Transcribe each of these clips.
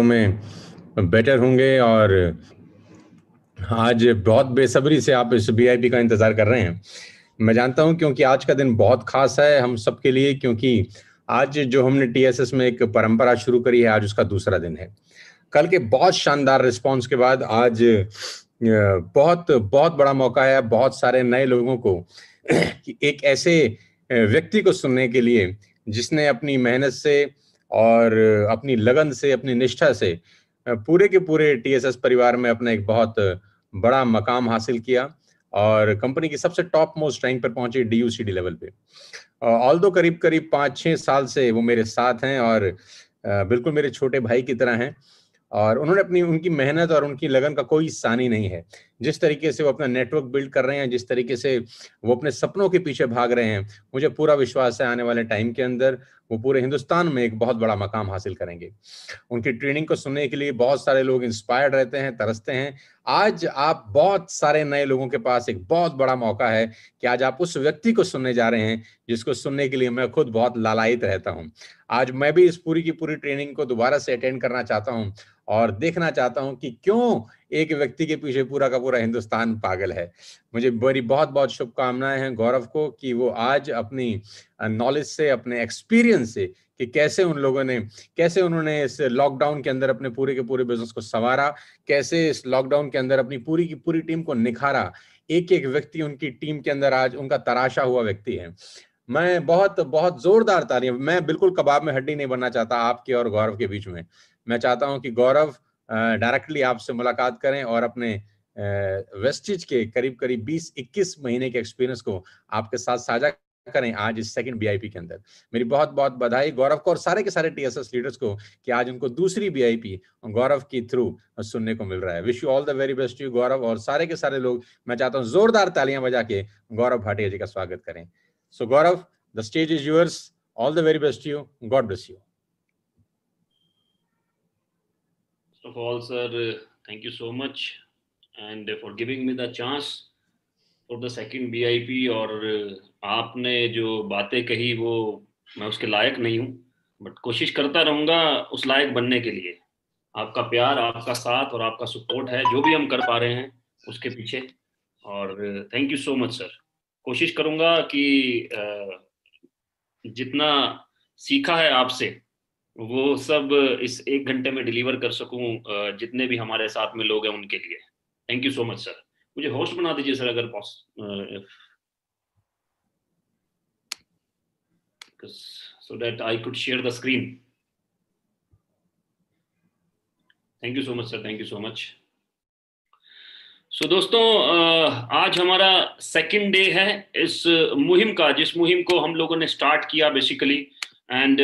में बेटर होंगे। और आज बहुत बेसब्री से आप इस वीआईपी का इंतजार कर रहे हैं, मैं जानता हूं, क्योंकि आज का दिन बहुत खास है हम सबके लिए। क्योंकि आज जो हमने टीएसएस में एक परंपरा शुरू करी है, आज उसका दूसरा दिन है। कल के बहुत शानदार रिस्पांस के बाद आज बहुत बहुत बड़ा मौका है बहुत सारे नए लोगों को कि एक ऐसे व्यक्ति को सुनने के लिए जिसने अपनी मेहनत से और अपनी लगन से, अपनी निष्ठा से पूरे के पूरे टीएसएस परिवार में अपना एक बहुत बड़ा मकाम हासिल किया और कंपनी की सबसे टॉप मोस्ट रैंक पर पहुंचे डीयूसीडी लेवल पे। ऑल दो करीब करीब 5-6 साल से वो मेरे साथ हैं और बिल्कुल मेरे छोटे भाई की तरह हैं। और उन्होंने उनकी मेहनत और उनकी लगन का कोई सानी नहीं है। जिस तरीके से वो अपना नेटवर्क बिल्ड कर रहे हैं, जिस तरीके से वो अपने सपनों के पीछे भाग रहे हैं, मुझे पूरा विश्वास है आने वाले टाइम के अंदर वो पूरे हिंदुस्तान में एक बहुत बड़ा मकाम हासिल करेंगे। उनकी ट्रेनिंग को सुनने के लिए बहुत सारे लोग इंस्पायर्ड रहते हैं, तरसते हैं। आज आप बहुत सारे नए लोगों के पास एक बहुत बड़ा मौका है कि आज आप उस व्यक्ति को सुनने जा रहे हैं जिसको सुनने के लिए मैं खुद बहुत लालायित रहता हूं। आज मैं भी इस पूरी की पूरी ट्रेनिंग को दोबारा से अटेंड करना चाहता हूं और देखना चाहता हूं कि क्यों एक व्यक्ति के पीछे पूरा का पूरा हिंदुस्तान पागल है। मुझे बड़ी बहुत बहुत शुभकामनाएं हैं गौरव को कि वो आज अपनी नॉलेज से, अपने एक्सपीरियंस से, कि कैसे उन्होंने इस लॉकडाउन के अंदर अपने पूरे के पूरे बिजनेस को संवारा, कैसे इस लॉकडाउन के अंदर अपनी पूरी की पूरी टीम को निखारा। एक एक व्यक्ति उनकी टीम के अंदर आज उनका तराशा हुआ व्यक्ति है। मैं बहुत बहुत जोरदार तालियां, मैं बिल्कुल कबाब में हड्डी नहीं बनना चाहता आपके और गौरव के बीच में। मैं चाहता हूं कि गौरव डायरेक्टली आपसे मुलाकात करें और अपने वेस्टिज के करीब करीब 20-21 महीने के एक्सपीरियंस को आपके साथ साझा करें आज इस सेकंड बीआईपी के अंदर। मेरी बहुत बहुत बधाई गौरव को और सारे के सारे टीएसएस लीडर्स को कि आज उनको दूसरी बीआईपी गौरव की थ्रू सुनने को मिल रहा है। Wish you all the very best you Gaurav और सारे के सारे लोग। मैं चाहता हूं जोरदार तालियां बजा के गौरव भाटिया जी का स्वागत करें। So Gaurav, the stage is yours. All the very best you. God bless you. First of all, sir, thank you so much and for giving me the chance for the second BIP। और आपने जो बातें कही वो मैं उसके लायक नहीं हूँ, बट कोशिश करता रहूँगा उस लायक बनने के लिए। आपका प्यार, आपका साथ और आपका सपोर्ट है जो भी हम कर पा रहे हैं उसके पीछे। और thank you so much sir. कोशिश करूँगा कि जितना सीखा है आपसे वो सब इस 1 घंटे में डिलीवर कर सकूं जितने भी हमारे साथ में लोग हैं उनके लिए। Thank you so much sir. मुझे होस्ट बना दीजिए सर अगर so that I could share the screen. Thank you so much sir, thank you so much. So दोस्तों, आज हमारा सेकंड डे है इस मुहिम का, जिस मुहिम को हम लोगों ने स्टार्ट किया बेसिकली। एंड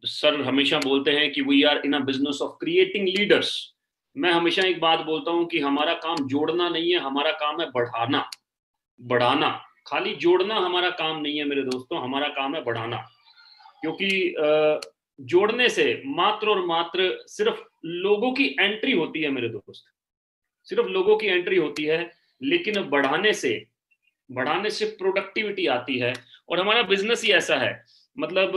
सर हमेशा बोलते हैं कि we are in a business of creating leaders. मैं हमेशा एक बात बोलता हूं कि हमारा काम जोड़ना नहीं है, हमारा काम है बढ़ाना। खाली जोड़ना हमारा काम नहीं है मेरे दोस्तों, हमारा काम है बढ़ाना। क्योंकि जोड़ने से मात्र और मात्र सिर्फ लोगों की एंट्री होती है मेरे दोस्त, सिर्फ लोगों की एंट्री होती है। लेकिन बढ़ाने से प्रोडक्टिविटी आती है। और हमारा बिजनेस ही ऐसा है। मतलब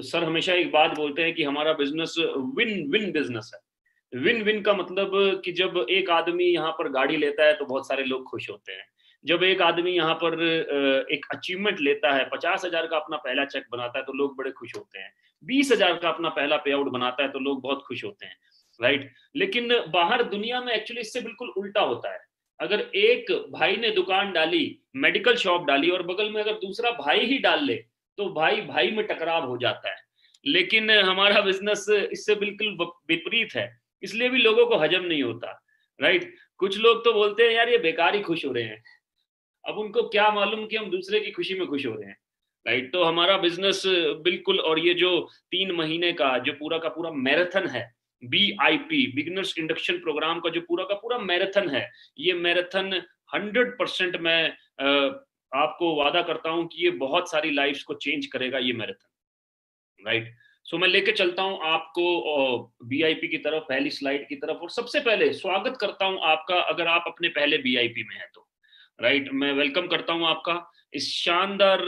सर हमेशा एक बात बोलते हैं कि हमारा बिजनेस विन विन बिजनेस है। विन विन का मतलब कि जब एक आदमी यहाँ पर गाड़ी लेता है तो बहुत सारे लोग खुश होते हैं। जब एक आदमी यहाँ पर एक अचीवमेंट लेता है, 50,000 का अपना पहला चेक बनाता है तो लोग बड़े खुश होते हैं। 20,000 का अपना पहला पे आउट बनाता है तो लोग बहुत खुश होते हैं, राइट। लेकिन बाहर दुनिया में एक्चुअली इससे बिल्कुल उल्टा होता है। अगर एक भाई ने दुकान डाली, मेडिकल शॉप डाली और बगल में अगर दूसरा भाई ही डाल ले तो भाई भाई में टकराव हो जाता है। लेकिन हमारा बिजनेस इससे बिल्कुल विपरीत है, इसलिए भी लोगों को हजम नहीं होता, राइट। कुछ लोग तो बोलते हैं यार ये बेकार ही खुश हो रहे हैं। अब उनको क्या मालूम कि हम दूसरे की खुशी में खुश हो रहे हैं, राइट। तो हमारा बिजनेस बिल्कुल, और ये जो 3 महीने का जो पूरा का पूरा मैराथन है, BIP बिगिनर्स इंडक्शन प्रोग्राम का जो पूरा का पूरा मैराथन है, ये मैराथन 100% मैं आपको वादा करता हूं कि ये बहुत सारी लाइफ्स को चेंज करेगा ये मैराथन, राइट। सो मैं लेके चलता हूं आपको BIP की तरफ, पहली स्लाइड की तरफ। और सबसे पहले स्वागत करता हूं आपका, अगर आप अपने पहले BIP में हैं तो, राइट। मैं वेलकम करता हूं आपका इस शानदार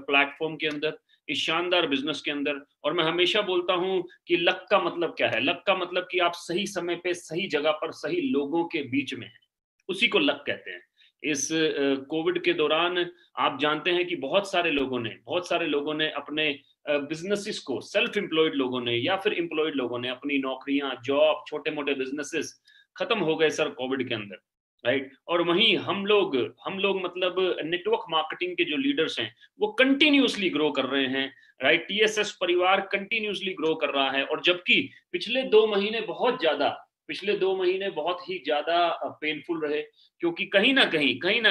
प्लेटफॉर्म के अंदर, इस शानदार बिजनेस के अंदर। और मैं हमेशा बोलता हूं कि लक का मतलब क्या है? लक का मतलब कि आप सही समय पे सही जगह पर सही लोगों के बीच में हैं, उसी को लक कहते हैं। इस कोविड के दौरान आप जानते हैं कि बहुत सारे लोगों ने अपने बिजनेसेस को, सेल्फ एम्प्लॉयड लोगों ने या फिर एम्प्लॉयड लोगों ने अपनी नौकरियां, जॉब, छोटे मोटे बिजनेसेस खत्म हो गए सर कोविड के अंदर, राइट। और वहीं हम लोग मतलब नेटवर्क मार्केटिंग के जो लीडर्स हैं वो कंटिन्यूसली ग्रो कर रहे हैं, राइट। टीएसएस परिवार कंटिन्यूसली ग्रो कर रहा है। और जबकि पिछले 2 महीने बहुत ही ज्यादा पेनफुल रहे, क्योंकि कहीं ना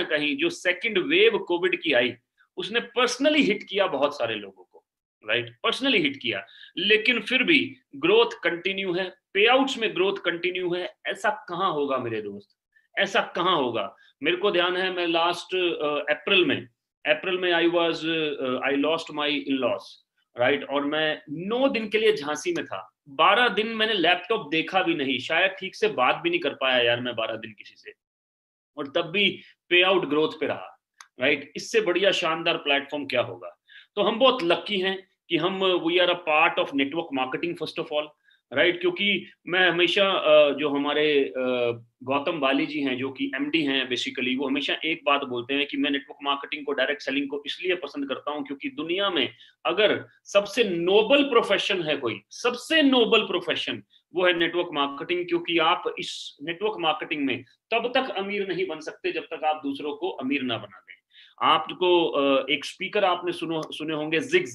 कहीं जो सेकंड वेव कोविड की आई उसने पर्सनली हिट किया बहुत सारे लोगों को, राइट, पर्सनली हिट किया। लेकिन फिर भी ग्रोथ कंटिन्यू है, पे आउट्स में ग्रोथ कंटिन्यू है। ऐसा कहां होगा मेरे दोस्त, ऐसा कहां होगा? मेरे को ध्यान है, मैं लास्ट अप्रैल में I lost my in loss, right. और मैं 9 दिन के लिए झांसी में था। 12 दिन मैंने लैपटॉप देखा भी नहीं, शायद ठीक से बात भी नहीं कर पाया यार मैं 12 दिन किसी से, और तब भी पे आउट ग्रोथ पे रहा, राइट। इससे बढ़िया शानदार प्लेटफॉर्म क्या होगा? तो हम बहुत लकी हैं कि we are a part of network marketing first of all, right. क्योंकि मैं हमेशा जो हमारे गौतम बाली जी हैं जो कि एमडी हैं बेसिकली, वो हमेशा एक बात बोलते हैं कि मैं नेटवर्क मार्केटिंग को, डायरेक्ट सेलिंग को इसलिए पसंद करता हूं क्योंकि दुनिया में अगर सबसे नोबल प्रोफेशन है कोई, सबसे नोबल प्रोफेशन, वो है नेटवर्क मार्केटिंग। क्योंकि आप इस नेटवर्क मार्केटिंग में तब तक अमीर नहीं बन सकते जब तक आप दूसरों को अमीर ना बना दें। आपको एक स्पीकर आपने सुने होंगे, जिग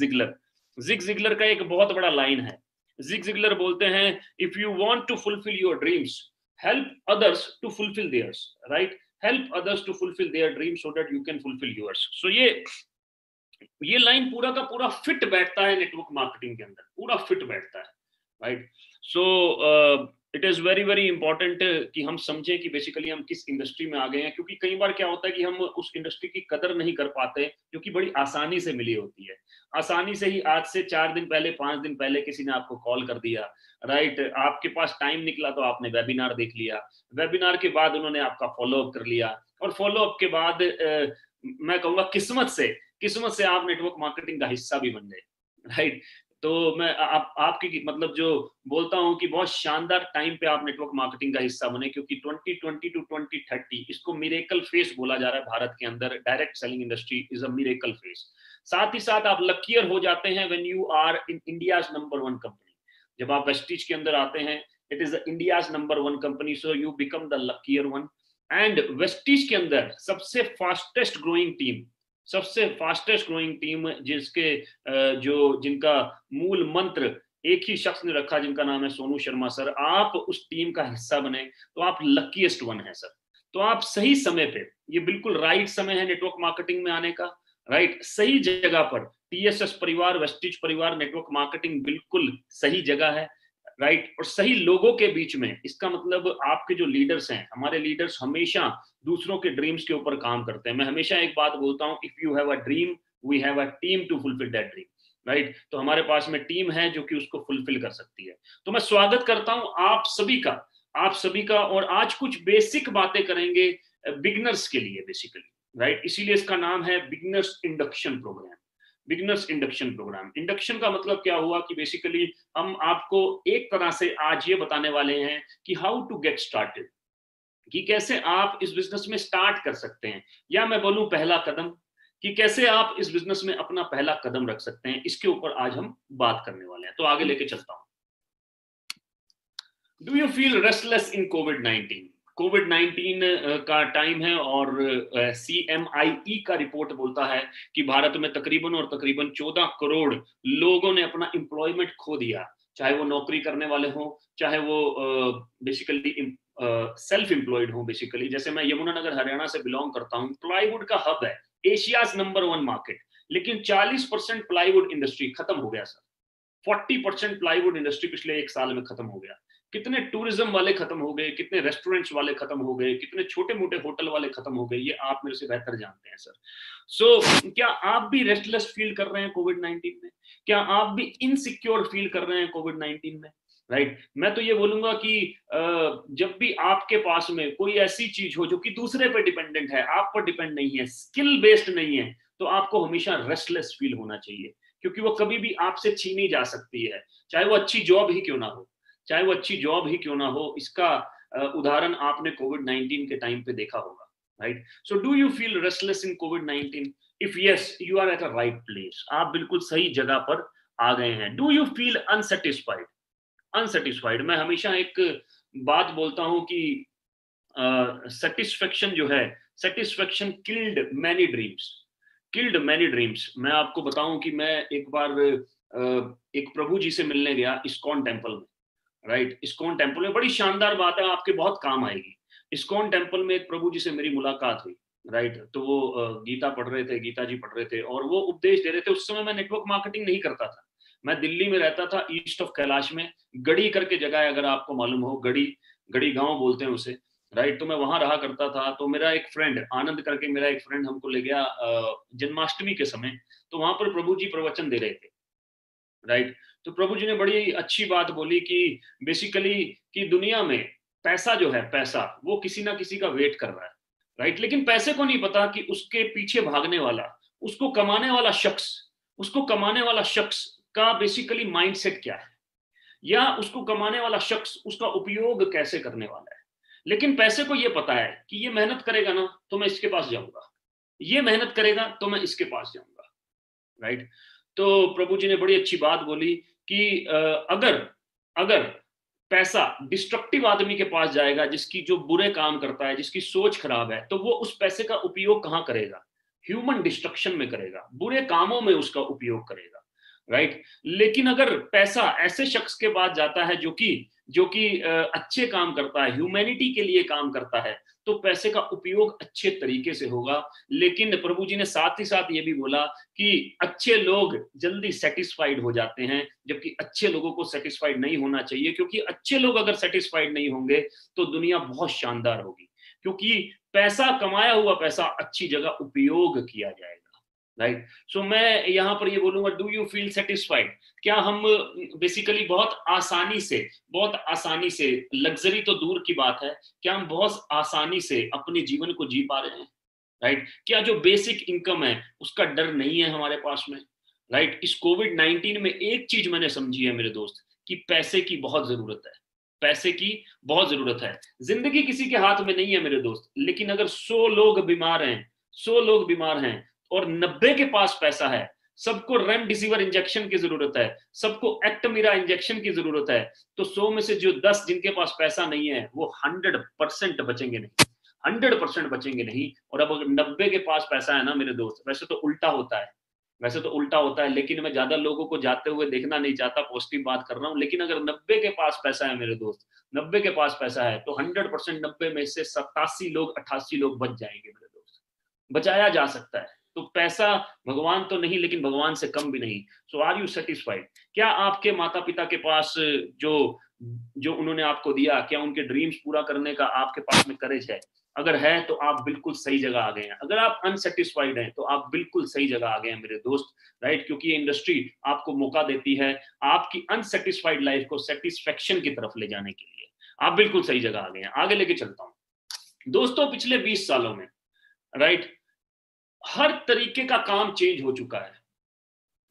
जिगलर का एक बहुत बड़ा लाइन है। जिग जिगलर बोलते हैं, if you want to fulfil your dreams, help others to fulfil theirs, right. Help others to fulfil their dreams so that you can fulfil yours. So ये line पूरा का पूरा फिट बैठता है network marketing के अंदर, पूरा फिट बैठता है, right. So it is very very important कि हम समझें कि बेसिकली हम किस इंडस्ट्री में आ गए हैं। क्योंकि कई बार क्या होता है कि हम उस इंडस्ट्री की कदर नहीं कर पाते जो कि बड़ी आसानी से मिली होती है। आसानी से ही आज से 4 दिन पहले, 5 दिन पहले किसी ने आपको कॉल कर दिया, राइट। आपके पास टाइम निकला तो आपने वेबिनार देख लिया, वेबिनार के बाद उन्होंने आपका फॉलोअप कर लिया, और फॉलोअप के बाद मैं कहूंगा किस्मत से आप नेटवर्क मार्केटिंग का हिस्सा भी बन गए, राइट। तो मैं आपकी मतलब जो बोलता हूं कि बहुत शानदार टाइम पे आप नेटवर्क मार्केटिंग का हिस्सा बने, क्योंकि 2020 टू 2030 इसको मिरेकल फेस बोला जा रहा है भारत के अंदर। Direct selling industry is a miracle face. साथ ही साथ आप लकियर हो जाते हैं when you are in India's number 1 company. जब आप वेस्टीज के अंदर आते हैं, it is India's number 1 company, so you become the luckier one. And Vestige के अंदर सबसे फास्टेस्ट ग्रोइंग टीम जिनका मूल मंत्र एक ही शख्स ने रखा, जिनका नाम है सोनू शर्मा सर, आप उस टीम का हिस्सा बने तो आप लकीएस्ट वन है सर। तो आप सही समय पे, ये बिल्कुल राइट समय है नेटवर्क मार्केटिंग में आने का, राइट। सही जगह पर टीएसएस परिवार, वेस्टीज परिवार, नेटवर्क मार्केटिंग बिल्कुल सही जगह है, राइट। और सही लोगों के बीच में, इसका मतलब आपके जो लीडर्स हैं, हमारे लीडर्स हमेशा दूसरों के ड्रीम्स के ऊपर काम करते हैं। मैं हमेशा एक बात बोलता हूं, if you have a dream, we have a team to fulfil that dream, right. तो हमारे पास में टीम है जो कि उसको फुलफिल कर सकती है। तो मैं स्वागत करता हूं आप सभी का। और आज कुछ बेसिक बातें करेंगे बिगनर्स के लिए बेसिकली, राइट। इसीलिए इसका नाम है बिगनर्स इंडक्शन प्रोग्राम। इंडक्शन का मतलब क्या हुआ कि बेसिकली हम आपको एक तरह से आज ये बताने वाले हैं कि हाउ टू गेट स्टार्टेड, कि कैसे आप इस बिजनेस में स्टार्ट कर सकते हैं, या मैं बोलूं पहला कदम, कि कैसे आप इस बिजनेस में अपना पहला कदम रख सकते हैं। इसके ऊपर आज हम बात करने वाले हैं। तो आगे लेके चलता हूं। Do you feel restless in कोविड-19 का टाइम है, और CMIE का रिपोर्ट बोलता है कि भारत में तकरीबन 14 करोड़ लोगों ने अपना एम्प्लॉयमेंट खो दिया, चाहे वो नौकरी करने वाले हों, चाहे वो बेसिकली सेल्फ एम्प्लॉयड हो। बेसिकली जैसे मैं यमुनानगर हरियाणा से बिलोंग करता हूँ, प्लाईवुड का हब है, एशियाज नंबर 1 मार्केट, लेकिन 40% प्लाईवुड इंडस्ट्री खत्म हो गया सर। 40% प्लाईवुड इंडस्ट्री पिछले 1 साल में खत्म हो गया। कितने टूरिज्म वाले खत्म हो गए, कितने रेस्टोरेंट्स वाले खत्म हो गए, कितने छोटे मोटे होटल वाले खत्म हो गए, ये आप मेरे से बेहतर जानते हैं सर। सो क्या आप भी रेस्टलेस फील कर रहे हैं कोविड-19 में? क्या आप भी इनसिक्योर फील कर रहे हैं कोविड-19 में? राइट। मैं तो ये बोलूंगा कि जब भी आपके पास में कोई ऐसी चीज हो जो कि दूसरे पे डिपेंडेंट है, आप पर डिपेंड नहीं है, स्किल बेस्ड नहीं है, तो आपको हमेशा रेस्टलेस फील होना चाहिए। क्योंकि वो कभी भी आपसे छीनी जा सकती है, चाहे वो अच्छी जॉब ही क्यों ना हो, चाहे वो अच्छी जॉब ही क्यों ना हो। इसका उदाहरण आपने कोविड-19 के टाइम पे देखा होगा, right? So do you feel restless in कोविड-19? If yes, you are at a right place. आप बिल्कुल सही जगह पर आ गए हैं। Do you feel unsatisfied? Unsatisfied, मैं हमेशा एक बात बोलता हूं कि सेटिस्फेक्शन जो है, satisfaction killed many dreams, killed many dreams. मैं आपको बताऊं कि मैं एक बार एक प्रभु जी से मिलने गया इस्कॉन टेम्पल में, राइट? इस्कॉन टेम्पल में बड़ी शानदार बात है, आपके बहुत काम आएगी। इस्कॉन टेम्पल में एक प्रभु जी से मेरी मुलाकात हुई, राइट? तो वो गीता पढ़ रहे थे, गीता जी पढ़ रहे थे और वो उपदेश दे रहे थे। उस समय मैं नेटवर्क मार्केटिंग नहीं करता था, मैं दिल्ली में रहता था, ईस्ट ऑफ कैलाश में, गढ़ी करके जगह है, अगर आपको मालूम हो, गढ़ी, गढ़ी गांव बोलते हैं उसे, राइट? तो मैं वहां रहा करता था। तो मेरा एक फ्रेंड आनंद करके, मेरा एक फ्रेंड हमको ले गया जन्माष्टमी के समय। तो वहां पर प्रभु जी प्रवचन दे रहे थे, राइट? तो प्रभु जी ने बड़ी अच्छी बात बोली कि बेसिकली कि दुनिया में पैसा जो है, पैसा वो किसी ना किसी का वेट कर रहा है, राइट? लेकिन पैसे को नहीं पता कि उसके पीछे भागने वाला, उसको कमाने वाला शख्स, उसको कमाने वाला शख्स का बेसिकली माइंडसेट क्या है, या उसको कमाने वाला शख्स उसका उपयोग कैसे करने वाला है। लेकिन पैसे को ये पता है कि ये मेहनत करेगा ना तो मैं इसके पास जाऊंगा, ये मेहनत करेगा तो मैं इसके पास जाऊंगा, राइट? तो प्रभु जी ने बड़ी अच्छी बात बोली कि अगर अगर पैसा डिस्ट्रक्टिव आदमी के पास जाएगा, जिसकी जो बुरे काम करता है, जिसकी सोच खराब है, तो वो उस पैसे का उपयोग कहाँ करेगा? ह्यूमन डिस्ट्रक्शन में करेगा, बुरे कामों में उसका उपयोग करेगा, राइट? लेकिन अगर पैसा ऐसे शख्स के पास जाता है जो कि अच्छे काम करता है, ह्यूमैनिटी के लिए काम करता है, तो पैसे का उपयोग अच्छे तरीके से होगा। लेकिन प्रभु जी ने साथ ही साथ ये भी बोला कि अच्छे लोग जल्दी सेटिस्फाइड हो जाते हैं, जबकि अच्छे लोगों को सेटिस्फाइड नहीं होना चाहिए, क्योंकि अच्छे लोग अगर सेटिस्फाइड नहीं होंगे तो दुनिया बहुत शानदार होगी, क्योंकि पैसा, कमाया हुआ पैसा अच्छी जगह उपयोग किया जाएगा, राइट? सो मैं यहाँ पर ये बोलूंगा, डू यू फील सेटिस्फाइड? क्या हम बेसिकली बहुत आसानी से, लग्जरी तो दूर की बात है, क्या हम बहुत आसानी से अपने जीवन को जी पा रहे हैं, राइट? क्या जो बेसिक इनकम है उसका डर नहीं है हमारे पास में, राइट? इस कोविड-19 में एक चीज मैंने समझी है मेरे दोस्त, कि पैसे की बहुत जरूरत है, पैसे की बहुत जरूरत है। जिंदगी किसी के हाथ में नहीं है मेरे दोस्त, लेकिन अगर 100 लोग बीमार हैं, 100 लोग बीमार हैं और 90 के पास पैसा है, सबको रेमडेसिविर इंजेक्शन की जरूरत है, सबको एक्टमीरा इंजेक्शन की जरूरत है, तो 100 में से जो 10 जिनके पास पैसा नहीं है वो 100% बचेंगे नहीं, 100% बचेंगे नहीं। और अब अगर 90 के पास पैसा है ना मेरे दोस्त, वैसे तो उल्टा होता है, वैसे तो उल्टा होता है, लेकिन मैं ज्यादा लोगों को जाते हुए देखना नहीं चाहता, पॉजिटिव बात कर रहा हूँ। लेकिन अगर 90 के पास पैसा है मेरे दोस्त, 90 के पास पैसा है, तो 100% 90 में से 87 लोग, 88 लोग बच जाएंगे मेरे दोस्त, बचाया जा सकता है। तो पैसा भगवान तो नहीं, लेकिन भगवान से कम भी नहीं। सो आर यू सेटिस्फाइड? क्या आपके माता पिता के पास जो उन्होंने आपको दिया, क्या उनके ड्रीम्स पूरा करने का आपके पास में करेज है? अगर है तो आप बिल्कुल सही जगह आ गए हैं। अगर आप अनसेटिस्फाइड हैं तो आप बिल्कुल सही जगह आ गए हैं मेरे दोस्त, राइट? क्योंकि ये इंडस्ट्री आपको मौका देती है आपकी अनसेटिस्फाइड लाइफ को सेटिस्फेक्शन की तरफ ले जाने के लिए। आप बिल्कुल सही जगह आ गए हैं। आगे लेके चलता हूं दोस्तों, पिछले 20 सालों में, राइट, हर तरीके का काम चेंज हो चुका है,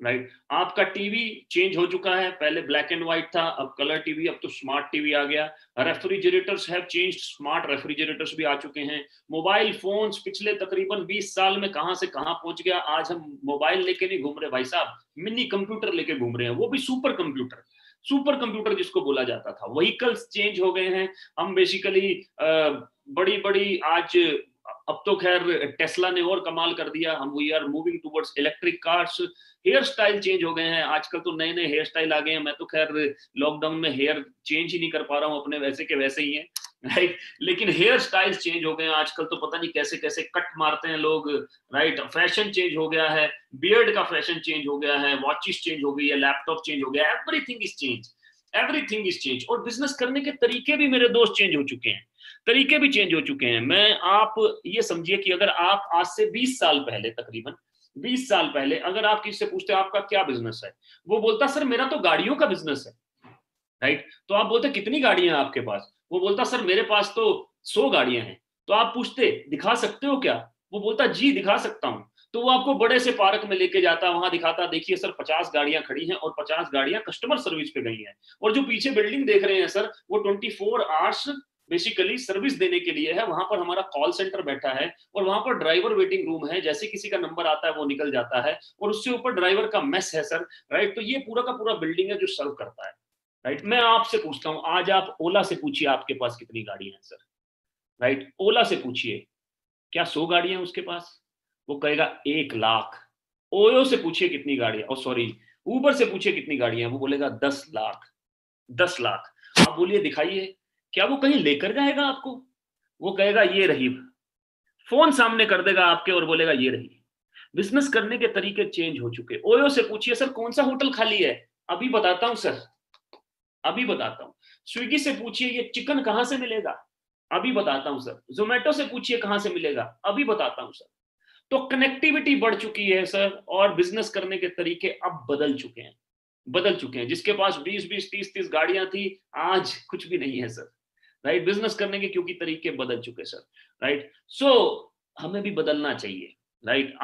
राइट? आपका टीवी चेंज हो चुका है, पहले ब्लैक एंड व्हाइट था, अब कलर टीवी, अब तो स्मार्ट टीवी आ गया। Refrigerators have changed, smart refrigerators भी आ चुके हैं। मोबाइल फोन्स पिछले तकरीबन 20 साल में कहां से कहां पहुंच गया। आज हम मोबाइल लेके नहीं घूम रहे भाई साहब, मिनी कंप्यूटर लेके घूम रहे हैं, वो भी सुपर कंप्यूटर, सुपर कंप्यूटर जिसको बोला जाता था। व्हीकल्स चेंज हो गए हैं। हम बेसिकली बड़ी बड़ी आज, अब तो खैर टेस्ला ने और कमाल कर दिया, हम we are moving towards electric cars. Hair style change हो गए हैं, आजकल तो नए नए हेयर स्टाइल आ गए हैं। मैं तो खैर लॉकडाउन में हेयर चेंज ही नहीं कर पा रहा हूँ, अपने वैसे के वैसे ही हैं, राइट? लेकिन हेयर स्टाइल चेंज हो गए हैं आजकल, तो पता नहीं कैसे कैसे कट मारते हैं लोग, राइट? फैशन चेंज हो गया है, बियर्ड का फैशन चेंज हो गया है, वॉचेस चेंज हो गई है, लैपटॉप चेंज हो गया है, everything is change, everything is change. और बिजनेस करने के तरीके भी मेरे दोस्त चेंज हो चुके हैं, तरीके भी चेंज हो चुके हैं। मैं, आप ये समझिए कि अगर आप आज से 20 साल पहले, तकरीबन 20 साल पहले अगर आप किसी से पूछते आपका क्या बिजनेस है, वो बोलता सर मेरा तो गाड़ियों का बिजनेस है, राइट? तो आप बोलते कितनी गाड़ियां हैं आपके पास? वो बोलता सर मेरे पास तो 100 गाड़ियां हैं। तो आप पूछते दिखा सकते हो क्या? वो बोलता जी दिखा सकता हूं। तो वो आपको बड़े से पार्क में लेके जाता, वहां दिखाता, देखिए सर 50 गाड़ियां खड़ी हैं और 50 गाड़ियां कस्टमर सर्विस पे गई हैं, और जो पीछे बिल्डिंग देख रहे हैं सर वो 24 आवर्स बेसिकली सर्विस देने के लिए है। वहां पर हमारा कॉल सेंटर बैठा है और वहां पर ड्राइवर वेटिंग रूम है, जैसे किसी का नंबर आता है वो निकल जाता है, और उससे ऊपर ड्राइवर का मेस है सर, राइट। तो ये पूरा का पूरा बिल्डिंग है जो सर्व करता है, राइट। मैं आपसे पूछता हूं, आज आप ओला से पूछिए आपके पास कितनी गाड़ियां हैं सर, राइट। ओला से पूछिए क्या 100 गाड़ियां उसके पास, वो कहेगा 1 लाख। ओयो से पूछिए कितनी गाड़ियां, सॉरी ऊबर से पूछिए कितनी गाड़ियां, वो बोलेगा 10 लाख। 10 लाख। आप बोलिए दिखाइए, क्या वो कहीं लेकर जाएगा आपको? वो कहेगा ये रही, फोन सामने कर देगा आपके और बोलेगा ये रही। बिजनेस करने के तरीके चेंज हो चुके। ओयो से पूछिए सर कौन सा होटल खाली है, अभी बताता हूं सर, अभी बताता हूं। स्विगी से पूछिए ये चिकन कहां से मिलेगा, अभी बताता हूं सर। जोमेटो से पूछिए कहां से मिलेगा, अभी बताता हूं सर। तो कनेक्टिविटी बढ़ चुकी है सर, और बिजनेस करने के तरीके अब बदल चुके हैं, बदल चुके हैं। जिसके पास 20-20, 30-30 गाड़ियां थी, आज कुछ भी नहीं है सर, राइट। बिजनेस करने के क्योंकि तरीके बदल चुके सर, राइट। सो हमें भी बदलना चाहिए, right.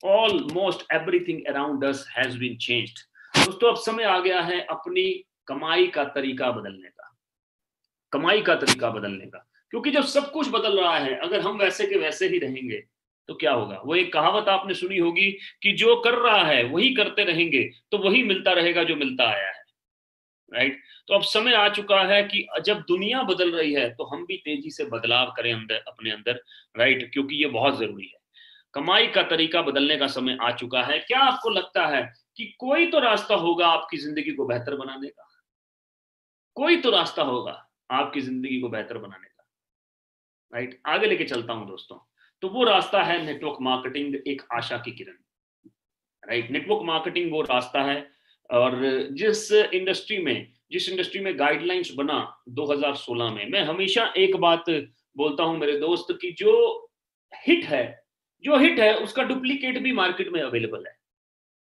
Almost everything around us has been changed. दोस्तों अब समय आ गया है अपनी कमाई का तरीका बदलने का, कमाई का तरीका बदलने का। क्योंकि जब सब कुछ बदल रहा है, अगर हम वैसे के वैसे ही रहेंगे तो क्या होगा? वो एक कहावत आपने सुनी होगी कि जो कर रहा है वही करते रहेंगे तो वही मिलता रहेगा जो मिलता आया है, राइट। तो अब समय आ चुका है कि जब दुनिया बदल रही है तो हम भी तेजी से बदलाव करें अंदर, अपने अंदर, राइट। क्योंकि ये बहुत जरूरी है। कमाई का तरीका बदलने का समय आ चुका है। क्या आपको लगता है कि कोई तो रास्ता होगा आपकी जिंदगी को बेहतर बनाने का? कोई तो रास्ता होगा आपकी जिंदगी को बेहतर बनाने का, राइट। आगे लेके चलता हूं दोस्तों। तो वो रास्ता है नेटवर्क मार्केटिंग, एक आशा की किरण, राइट। नेटवर्क मार्केटिंग वो रास्ता है, और जिस इंडस्ट्री में गाइडलाइंस बना 2016 में, मैं हमेशा एक बात बोलता हूं मेरे दोस्त की जो हिट है उसका डुप्लीकेट भी मार्केट में अवेलेबल है,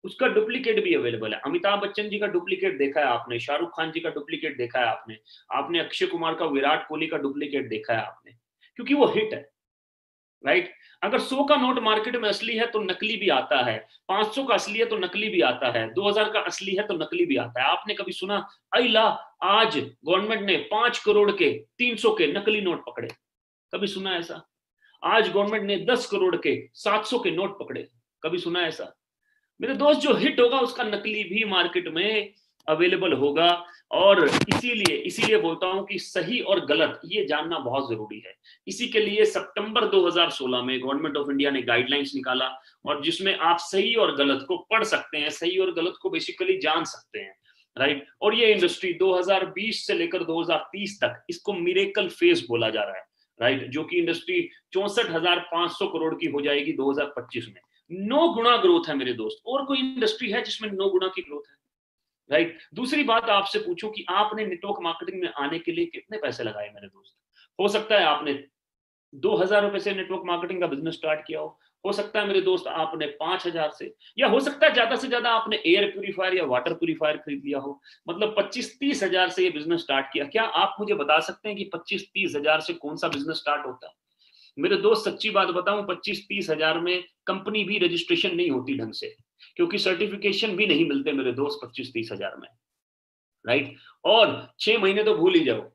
उसका डुप्लीकेट भी अवेलेबल है। अमिताभ बच्चन जी का डुप्लीकेट देखा है आपने, शाहरुख खान जी का डुप्लीकेट देखा है आपने, आपने अक्षय कुमार का, विराट कोहली का डुप्लीकेट देखा है आपने, क्योंकि वो हिट है, राइट। अगर 100 का नोट मार्केट में असली है तो नकली भी आता है, 500 का असली है तो नकली भी आता है, 2000 का असली है तो नकली भी आता है। आपने कभी सुना अला आज गवर्नमेंट ने 5 करोड़ के 300 के नकली नोट पकड़े? कभी सुना ऐसा? आज गवर्नमेंट ने 10 करोड़ के 700 के नोट पकड़े? कभी सुना ऐसा? मेरे दोस्त जो हिट होगा उसका नकली भी मार्केट में अवेलेबल होगा। और इसीलिए बोलता हूं कि सही और गलत ये जानना बहुत जरूरी है। इसी के लिए सितंबर 2016 में गवर्नमेंट ऑफ इंडिया ने गाइडलाइंस निकाला, और जिसमें आप सही और गलत को पढ़ सकते हैं, सही और गलत को बेसिकली जान सकते हैं, राइट। और ये इंडस्ट्री 2020 से लेकर 2030 तक इसको मिरेकल फेज बोला जा रहा है, राइट। जो कि इंडस्ट्री 64,500 करोड़ की हो जाएगी 2025 में। 9 गुना ग्रोथ है मेरे दोस्त। और कोई इंडस्ट्री है जिसमें 9 गुना की ग्रोथ है, राइट। दूसरी बात आपसे पूछूं कि आपने नेटवर्क मार्केटिंग में आने के लिए कितने पैसे लगाए मेरे दोस्त? हो सकता है आपने 2,000 रुपए से नेटवर्क मार्केटिंग का बिजनेस स्टार्ट किया हो सकता है मेरे दोस्त आपने 5,000 से, या हो सकता है ज्यादा से ज्यादा आपने एयर प्यूरिफायर या वाटर प्यूरिफायर खरीद लिया हो, मतलब 25-30 हजार से ये बिजनेस स्टार्ट किया। क्या आप मुझे बता सकते हैं कि 25-30 हजार से कौन सा बिजनेस स्टार्ट होता है? मेरे दोस्त सच्ची बात बताऊं, 25-30 हजार में कंपनी भी रजिस्ट्रेशन नहीं होती ढंग से, क्योंकि सर्टिफिकेशन भी नहीं मिलते मेरे दोस्त 25-30 हजार में, राइट। और 6 महीने तो भूल ही जाओ।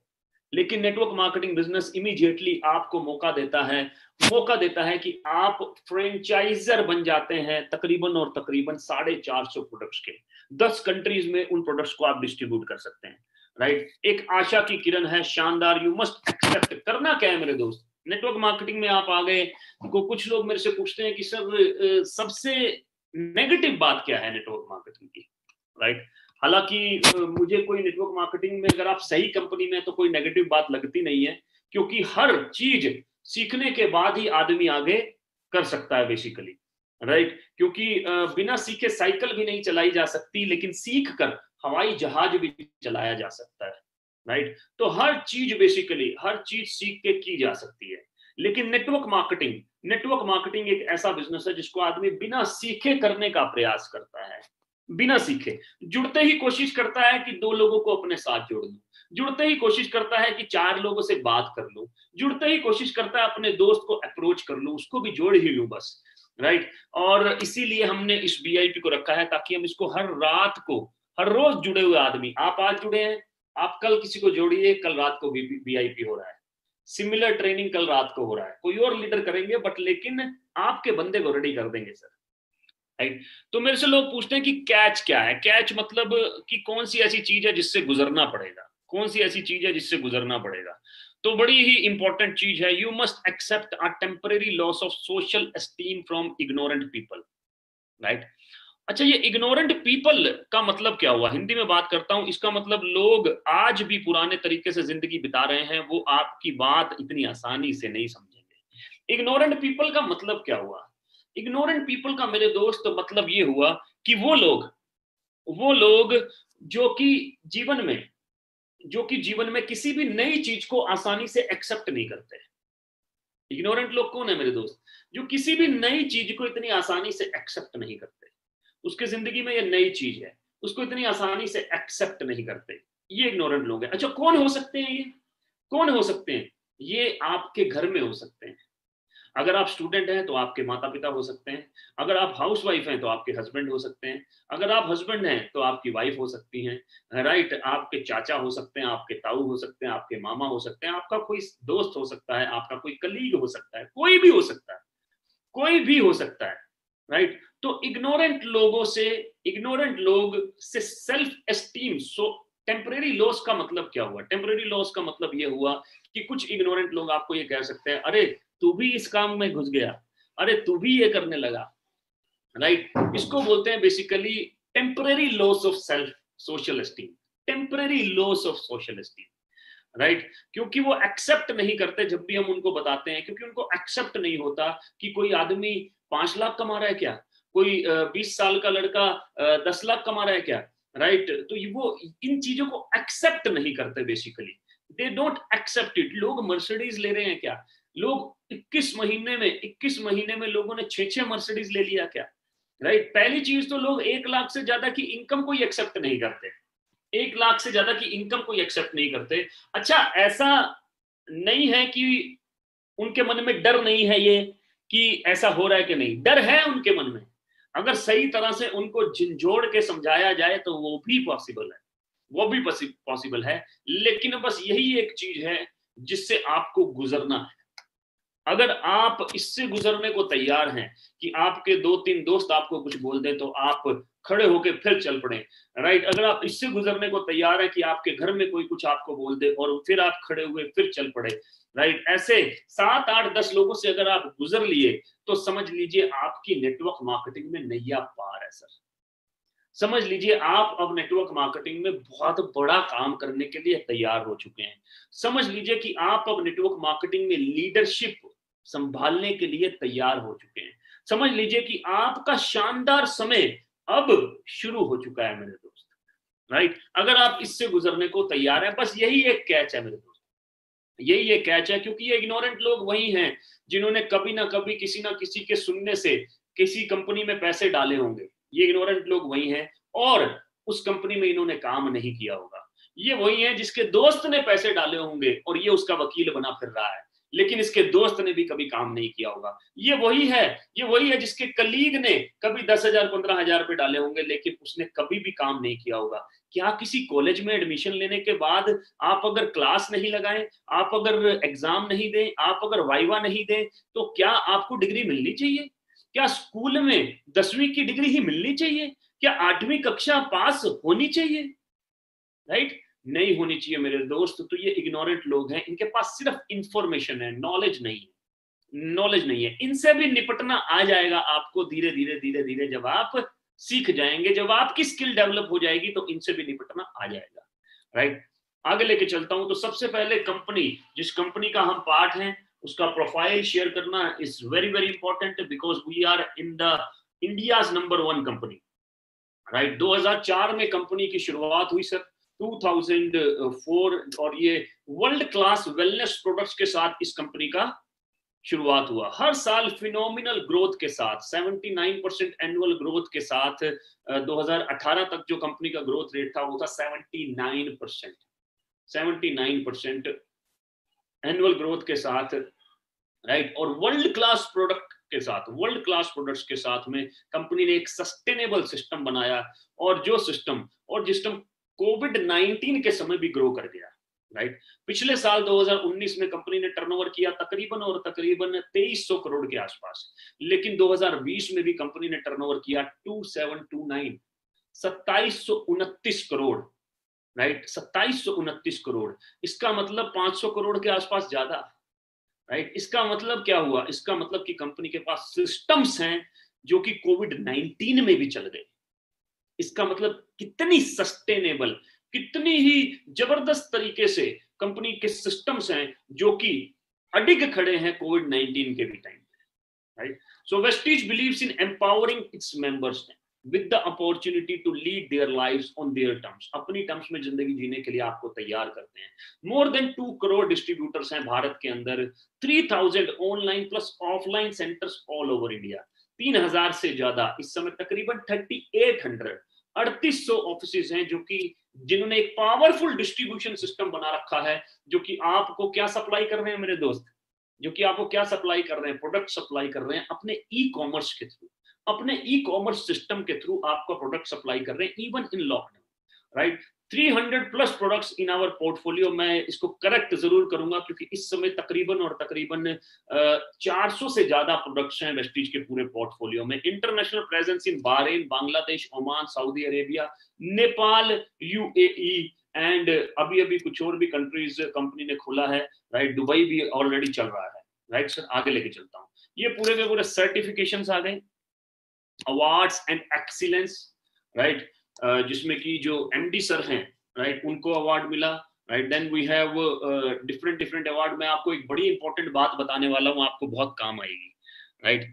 लेकिन नेटवर्क मार्केटिंग बिजनेस इमीडिएटली आपको मौका देता है कि आप फ्रेंचाइजर बन जाते हैं तकरीबन और तकरीबन 450 प्रोडक्ट्स के। 10 कंट्रीज में उन प्रोडक्ट्स को आप डिस्ट्रीब्यूट कर सकते हैं, राइट। एक आशा की किरण है, शानदार। You must accept. करना क्या है मेरे दोस्त? नेटवर्क मार्केटिंग में आप आ गए, कुछ लोग मेरे से पूछते हैं कि सर सबसे नेगेटिव बात क्या है नेटवर्क मार्केटिंग की, राइट। हालांकि मुझे कोई नेटवर्क मार्केटिंग में, अगर आप सही कंपनी में, तो कोई नेगेटिव बात लगती नहीं है, क्योंकि हर चीज सीखने के बाद ही आदमी आगे कर सकता है बेसिकली, राइट। क्योंकि बिना सीखे साइकिल भी नहीं चलाई जा सकती, लेकिन सीख कर हवाई जहाज भी चलाया जा सकता है, राइट। तो हर चीज सीख के की जा सकती है। लेकिन नेटवर्क मार्केटिंग एक ऐसा बिजनेस है जिसको आदमी बिना सीखे करने का प्रयास करता है, बिना सीखे। जुड़ते ही कोशिश करता है कि 2 लोगों को अपने साथ जोड़ लूं, जुड़ते ही कोशिश करता है कि 4 लोगों से बात कर लूं, जुड़ते ही कोशिश करता है अपने दोस्त को अप्रोच कर लूं, उसको भी जोड़ ही लूं बस। राइट। और इसीलिए हमने इस वीआईपी को रखा है ताकि हम इसको हर रात को, हर रोज जुड़े हुए आदमी, आप आज जुड़े हैं, आप कल किसी को जोड़िए, कल रात को वीआईपी हो रहा है, सिमिलर ट्रेनिंग कल रात को हो रहा है, कोई और लीडर करेंगे बट लेकिन आपके बंदे को रेडी कर देंगे सर, राइट। तो मेरे से लोग पूछते हैं कि कैच क्या है। कैच मतलब कि कौन सी ऐसी चीज है जिससे गुजरना पड़ेगा, कौन सी ऐसी चीज है जिससे गुजरना पड़ेगा। तो बड़ी ही इंपॉर्टेंट चीज है, you must accept a temporary loss of social esteem from ignorant people, right. अच्छा, ये इग्नोरेंट पीपल का मतलब क्या हुआ, हिंदी में बात करता हूं। इसका मतलब लोग आज भी पुराने तरीके से जिंदगी बिता रहे हैं, वो आपकी बात इतनी आसानी से नहीं समझेंगे। इग्नोरेंट पीपल का मतलब क्या हुआ? इग्नोरेंट पीपल का मेरे दोस्त मतलब ये हुआ कि वो लोग जो कि जीवन में किसी भी नई चीज को आसानी से एक्सेप्ट नहीं करते। इग्नोरेंट लोग कौन है मेरे दोस्त? जो किसी भी नई चीज को इतनी आसानी से एक्सेप्ट नहीं करते। उसके जिंदगी में ये नई चीज है, उसको इतनी आसानी से एक्सेप्ट नहीं करते, ये इग्नोरेंट लोग हैं। अच्छा, कौन हो सकते हैं ये? कौन हो सकते हैं ये? आपके घर में हो सकते हैं। अगर आप स्टूडेंट हैं तो आपके माता पिता हो सकते हैं, अगर आप हाउसवाइफ हैं तो आपके हस्बैंड हो सकते हैं, अगर आप हस्बैंड हैं तो आपकी वाइफ हो सकती हैं, राइट। आपके चाचा हो सकते हैं, आपके ताऊ हो सकते हैं, आपके मामा हो सकते हैं, आपका कोई दोस्त हो सकता है, आपका कोई कलीग हो सकता है, कोई भी हो सकता है, कोई भी हो सकता है, राइट। तो इग्नोरेंट लोग से सेल्फ एस्टीम, सो टेम्परेरी लॉस का मतलब क्या हुआ? टेम्परेरी लॉस का मतलब ये हुआ कि कुछ इग्नोरेंट लोग आपको ये कह सकते हैं, अरे तू भी इस काम में घुस गया, अरे तू भी ये करने लगा, राइट। इसको बोलते हैं basically temporary loss of self social esteem, temporary loss of social esteem, right. क्योंकि वो एक्सेप्ट नहीं करते जब भी हम उनको बताते हैं, क्योंकि उनको एक्सेप्ट नहीं होता कि कोई आदमी 5 लाख कमा रहा है क्या, कोई 20 साल का लड़का 10 लाख कमा रहा है क्या, राइट। तो वो इन चीजों को एक्सेप्ट नहीं करते, basically they don't accept it. लोग मर्सिडीज ले रहे हैं क्या? लोग 21 महीने में लोगों ने 6 मर्सिडीज ले लिया क्या, राइट। पहली चीज तो लोग 1 लाख से ज्यादा की इनकम को एक्सेप्ट नहीं करते, 1 लाख से ज्यादा की इनकम को एक्सेप्ट नहीं करते। अच्छा, ऐसा नहीं है कि उनके मन में डर नहीं है ये कि ऐसा हो रहा है कि नहीं, डर है उनके मन में। अगर सही तरह से उनको झिंझोड़ के समझाया जाए तो वो भी पॉसिबल है, वो भी पॉसिबल है। लेकिन बस यही एक चीज है जिससे आपको गुजरना है। अगर आप इससे गुजरने को तैयार हैं कि आपके 2-3 दोस्त आपको कुछ बोल दें तो आप खड़े होके फिर चल पड़े, राइट। अगर आप इससे गुजरने को तैयार हैं कि आपके घर में कोई कुछ आपको बोल दे और फिर आप खड़े हुए फिर चल पड़े, राइट। ऐसे 7, 8, 10 लोगों से अगर आप गुजर लिए तो समझ लीजिए आपकी नेटवर्क मार्केटिंग में नैया पार है सर। समझ लीजिए आप अब नेटवर्क मार्केटिंग में बहुत बड़ा काम करने के लिए तैयार हो चुके हैं। समझ लीजिए कि आप अब नेटवर्क मार्केटिंग में लीडरशिप संभालने के लिए तैयार हो चुके हैं। समझ लीजिए कि आपका शानदार समय अब शुरू हो चुका है मेरे दोस्त, राइट। अगर आप इससे गुजरने को तैयार हैं, बस यही एक कैच है मेरे दोस्त, यही एक कैच है। क्योंकि ये इग्नोरेंट लोग वही हैं जिन्होंने कभी ना कभी किसी ना किसी के सुनने से किसी कंपनी में पैसे डाले होंगे। ये इग्नोरेंट लोग वही हैं और उस कंपनी में इन्होंने काम नहीं किया होगा। ये वही है जिसके दोस्त ने पैसे डाले होंगे और ये उसका वकील बना फिर रहा है, लेकिन इसके दोस्त ने भी कभी काम नहीं किया होगा। ये वही है जिसके कलीग ने कभी 10,000 15,000 रुपए डाले होंगे, लेकिन उसने कभी भी काम नहीं किया होगा। क्या किसी कॉलेज में एडमिशन लेने के बाद आप अगर क्लास नहीं लगाएं, आप अगर एग्जाम नहीं दें, आप अगर वाइवा नहीं दें, तो क्या आपको डिग्री मिलनी चाहिए? क्या स्कूल में 10वीं की डिग्री ही मिलनी चाहिए? क्या 8वीं कक्षा पास होनी चाहिए, राइट? नहीं होनी चाहिए मेरे दोस्त। तो ये इग्नोरेंट लोग हैं, इनके पास सिर्फ इंफॉर्मेशन है, नॉलेज नहीं है, नॉलेज नहीं है। इनसे भी निपटना आ जाएगा आपको धीरे धीरे जब आप सीख जाएंगे, जब आपकी स्किल डेवलप हो जाएगी तो इनसे भी निपटना आ जाएगा, राइट। आगे लेके चलता हूं। तो सबसे पहले कंपनी, जिस कंपनी का हम पार्ट हैं, उसका प्रोफाइल शेयर करना is very very important, because we are in the India's number 1 company, right. 2004 में कंपनी की शुरुआत हुई सर, 2004, और ये वर्ल्ड क्लास वेलनेस प्रोडक्ट्स के साथ इस कंपनी का शुरुआत हुआ। हर साल फिनोमिनल ग्रोथ के साथ, 79% एनुअल ग्रोथ के साथ 2018 तक जो कंपनी का ग्रोथ रेट था वो था 79%, 79% एनुअल ग्रोथ के साथ, राइट। और वर्ल्ड क्लास प्रोडक्ट के साथ, वर्ल्ड क्लास प्रोडक्ट्स के साथ में कंपनी ने एक सस्टेनेबल सिस्टम बनाया, और जो सिस्टम कोविड-19 के समय भी ग्रो कर गया, राइट। पिछले साल 2019 में कंपनी ने टर्नओवर किया तकरीबन 2300 करोड़ के आसपास, लेकिन 2020 में भी कंपनी ने टर्नओवर किया 2729 करोड़, राइट, 2729 करोड़। इसका मतलब 500 करोड़ के आसपास ज्यादा, राइट। इसका मतलब क्या हुआ? इसका मतलब कि कंपनी के पास सिस्टम्स हैं जो कि कोविड-19 में भी चल गए। इसका मतलब कितनी सस्टेनेबल, कितनी ही जबरदस्त तरीके से कंपनी के सिस्टम्स हैं जो कि अडिग खड़े हैं कोविड-19 के भी टाइम पे, right. So Vestige believes in empowering its members with the opportunity to lead their lives on their terms, अपनी टर्म्स में जिंदगी जीने के लिए आपको तैयार करते हैं। मोर देन 2 करोड़ डिस्ट्रीब्यूटर्स हैं भारत के अंदर, 3000 online plus offline centres all over India, 3000 से ज्यादा, इस समय तकरीबन 3800 ऑफिसेज हैं जो कि जिन्होंने एक पावरफुल डिस्ट्रीब्यूशन सिस्टम बना रखा है, जो कि आपको क्या सप्लाई कर रहे हैं मेरे दोस्त, जो कि आपको क्या सप्लाई कर रहे हैं? प्रोडक्ट सप्लाई कर रहे हैं अपने ई कॉमर्स के थ्रू, अपने ई कॉमर्स सिस्टम के थ्रू आपको प्रोडक्ट सप्लाई कर रहे हैं even in lockdown, right. 300 plus products in our portfolio. मैं इसको करेक्ट जरूर करूंगा क्योंकि इस समय तकरीबन 400 से ज्यादा प्रोडक्ट्स हैं वेस्टीज के पूरे पोर्टफोलियो में। International presence in Bahrain, Bangladesh, Oman, Saudi Arabia, Nepal, UAE and अभी कुछ और भी कंट्रीज कंपनी ने खोला है, राइट। दुबई भी ऑलरेडी चल रहा है, राइट सर। आगे लेके चलता हूँ। ये पूरे के पूरे सर्टिफिकेशंस आ गए, अवार्ड्स एंड एक्सीलेंस, राइट, जिसमें कि जो एमडी सर हैं, राइट, उनको अवार्ड मिला, right. Then we have different award. मैं आपको एक बड़ी इंपॉर्टेंट बात बताने वाला हूँ, आपको बहुत काम आएगी, राइट।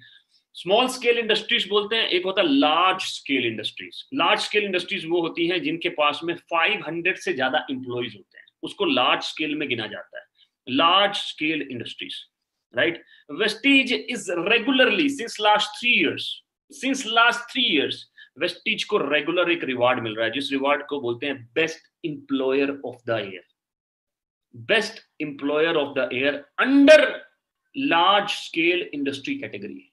स्मॉल स्केल इंडस्ट्रीज बोलते हैं, एक होता है large scale industries. Large scale industries वो होती हैं जिनके पास में 500 से ज्यादा एम्प्लॉइज होते हैं, उसको लार्ज स्केल में गिना जाता है, large scale industries, right. Vestige is regularly since last 3 years Vestige को रेगुलर एक रिवार्ड मिल रहा है, जिस रिवार्ड को बोलते हैं best employer of the year, best employer of the year under large scale industry category,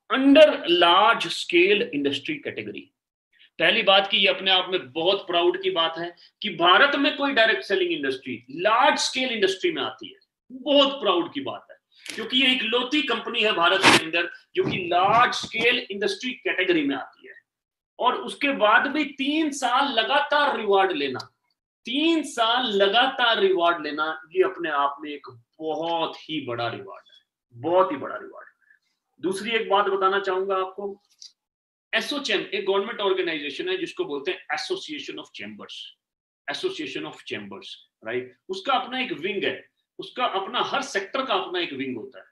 under large scale industry category. पहली बात की ये अपने आप में बहुत प्राउड की बात है कि भारत में कोई direct selling industry large scale industry में आती है, बहुत प्राउड की बात है, क्योंकि ये इकलौती कंपनी है भारत के अंदर जो कि लार्ज स्केल इंडस्ट्री कैटेगरी में आती है। और उसके बाद भी 3 साल लगातार रिवार्ड लेना, 3 साल लगातार रिवार्ड लेना, ये अपने आप में एक बहुत ही बड़ा रिवार्ड है, बहुत ही बड़ा रिवार्ड है। दूसरी एक बात बताना चाहूंगा आपको, एसोचेम एक गवर्नमेंट ऑर्गेनाइजेशन है जिसको बोलते हैं association of chambers, association of chambers, right. उसका अपना एक विंग है, उसका अपना हर सेक्टर का अपना एक विंग होता है,